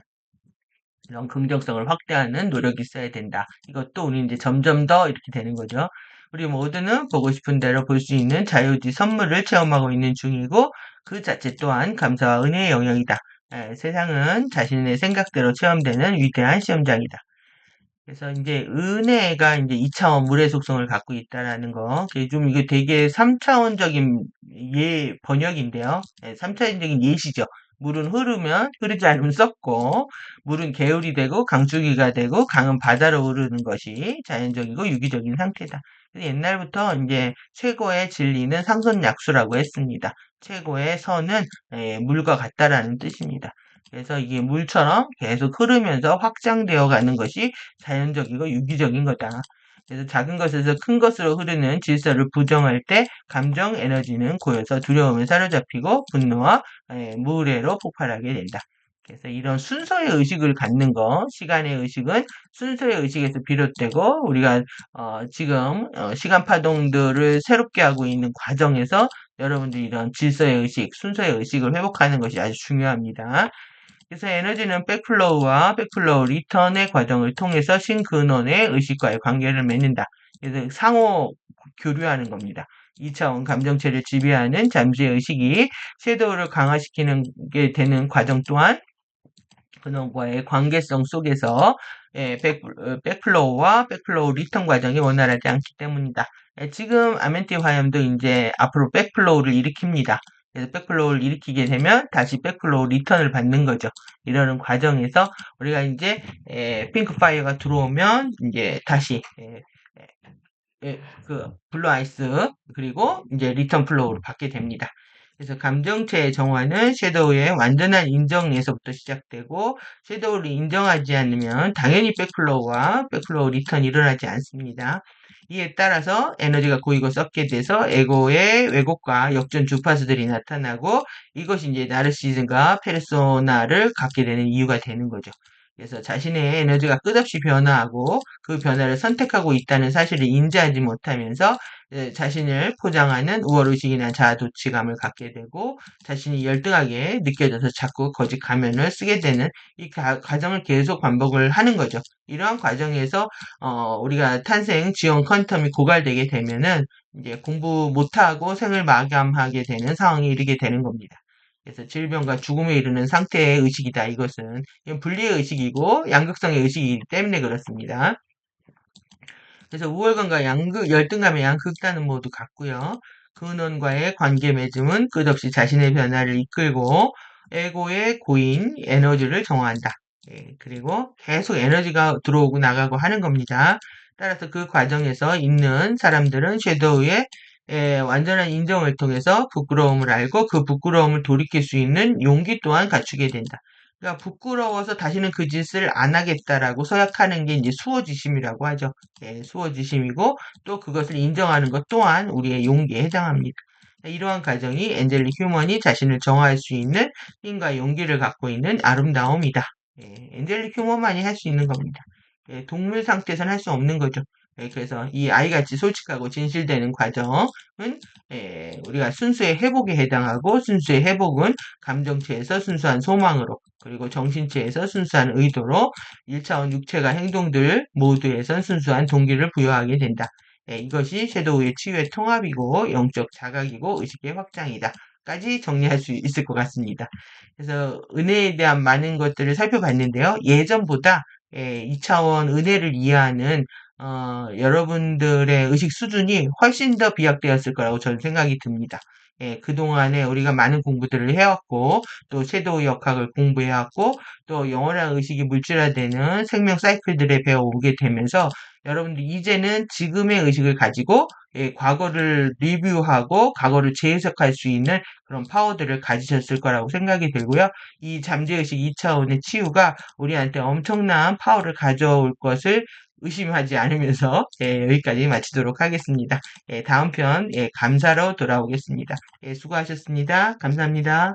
이런 긍정성을 확대하는 노력이 있어야 된다. 이것도 우리 이제 점점 더 이렇게 되는 거죠. 우리 모두는 보고 싶은 대로 볼 수 있는 자유지 선물을 체험하고 있는 중이고 그 자체 또한 감사와 은혜의 영역이다. 세상은 자신의 생각대로 체험되는 위대한 시험장이다. 그래서 이제 은혜가 이제 2차원 물의 속성을 갖고 있다라는 거. 좀 이게 되게 3차원적인 번역인데요. 3차원적인 예시죠. 물은 흐르면 흐르지 않으면 썩고 물은 개울이 되고 강줄기가 되고 강은 바다로 흐르는 것이 자연적이고 유기적인 상태다. 그래서 옛날부터 이제 최고의 진리는 상선약수라고 했습니다. 최고의 선은 물과 같다라는 뜻입니다. 그래서 이게 물처럼 계속 흐르면서 확장되어 가는 것이 자연적이고 유기적인 거다. 그래서 작은 것에서 큰 것으로 흐르는 질서를 부정할 때 감정 에너지는 고여서 두려움에 사로잡히고 분노와 무례로 폭발하게 된다. 그래서 이런 순서의 의식을 갖는 거, 시간의 의식은 순서의 의식에서 비롯되고 우리가 지금 시간 파동들을 새롭게 하고 있는 과정에서 여러분들이 이런 질서의 의식, 순서의 의식을 회복하는 것이 아주 중요합니다. 그래서 에너지는 백플로우와 백플로우 리턴의 과정을 통해서 신근원의 의식과의 관계를 맺는다. 그래서 상호 교류하는 겁니다. 2차원 감정체를 지배하는 잠재의 의식이 섀도우를 강화시키는 게 되는 과정 또한 근원과의 관계성 속에서 백플로우와 백플로우 리턴 과정이 원활하지 않기 때문이다. 지금 아멘티 화염도 이제 앞으로 백플로우를 일으킵니다. 그래서 백플로우를 일으키게 되면 다시 백플로우 리턴을 받는 거죠. 이러는 과정에서 우리가 이제 핑크 파이어가 들어오면 이제 다시 그 블루 아이스 그리고 이제 리턴 플로우를 받게 됩니다. 그래서 감정체의 정화는 섀도우의 완전한 인정에서부터 시작되고 섀도우를 인정하지 않으면 당연히 백플로우와 백플로우 리턴이 일어나지 않습니다. 이에 따라서 에너지가 고이고 썩게 돼서 에고의 왜곡과 역전 주파수들이 나타나고 이것이 이제 나르시즘과 페르소나를 갖게 되는 이유가 되는 거죠. 그래서 자신의 에너지가 끝없이 변화하고 그 변화를 선택하고 있다는 사실을 인지하지 못하면서 자신을 포장하는 우월의식이나 자아도취감을 갖게 되고 자신이 열등하게 느껴져서 자꾸 거짓 가면을 쓰게 되는 이 과정을 계속 반복을 하는 거죠. 이러한 과정에서 우리가 탄생 지원 퀀텀이 고갈되게 되면은 이제 공부 못하고 생을 마감하게 되는 상황에 이르게 되는 겁니다. 그래서 질병과 죽음에 이르는 상태의 의식이다. 이것은 이건 분리의 의식이고 양극성의 의식이기 때문에 그렇습니다. 그래서 우월감과 열등감의 양극단은 모두 같고요. 근원과의 관계 맺음은 끝없이 자신의 변화를 이끌고 에고의 고인 에너지를 정화한다. 예, 그리고 계속 에너지가 들어오고 나가고 하는 겁니다. 따라서 그 과정에서 있는 사람들은 섀도우의 완전한 인정을 통해서 부끄러움을 알고 그 부끄러움을 돌이킬 수 있는 용기 또한 갖추게 된다. 그러니까 부끄러워서 다시는 그 짓을 안 하겠다라고 서약하는 게 이제 수호지심이라고 하죠. 예, 수호지심이고 또 그것을 인정하는 것 또한 우리의 용기에 해당합니다. 이러한 과정이 엔젤릭 휴먼이 자신을 정화할 수 있는 힘과 용기를 갖고 있는 아름다움이다. 예, 엔젤릭 휴먼만이 할 수 있는 겁니다. 예, 동물 상태에서는 할 수 없는 거죠. 예, 그래서 이 아이같이 솔직하고 진실되는 과정은 우리가 순수의 회복에 해당하고 순수의 회복은 감정체에서 순수한 소망으로 그리고 정신체에서 순수한 의도로 1차원 육체가 행동들 모두에선 순수한 동기를 부여하게 된다. 이것이 섀도우의 치유의 통합이고 영적 자각이고 의식의 확장이다. 까지 정리할 수 있을 것 같습니다. 그래서 은혜에 대한 많은 것들을 살펴봤는데요. 예전보다 2차원 은혜를 이해하는 여러분들의 의식 수준이 훨씬 더 비약되었을 거라고 저는 생각이 듭니다. 예, 그동안에 우리가 많은 공부들을 해왔고, 또 섀도우 역학을 공부해왔고, 또 영원한 의식이 물질화되는 생명 사이클들에 배워오게 되면서 여러분들 이제는 지금의 의식을 가지고 과거를 리뷰하고 과거를 재해석할 수 있는 그런 파워들을 가지셨을 거라고 생각이 들고요. 이 잠재의식 2차원의 치유가 우리한테 엄청난 파워를 가져올 것을 의심하지 않으면서 여기까지 마치도록 하겠습니다. 다음 편 감사로 돌아오겠습니다. 수고하셨습니다. 감사합니다.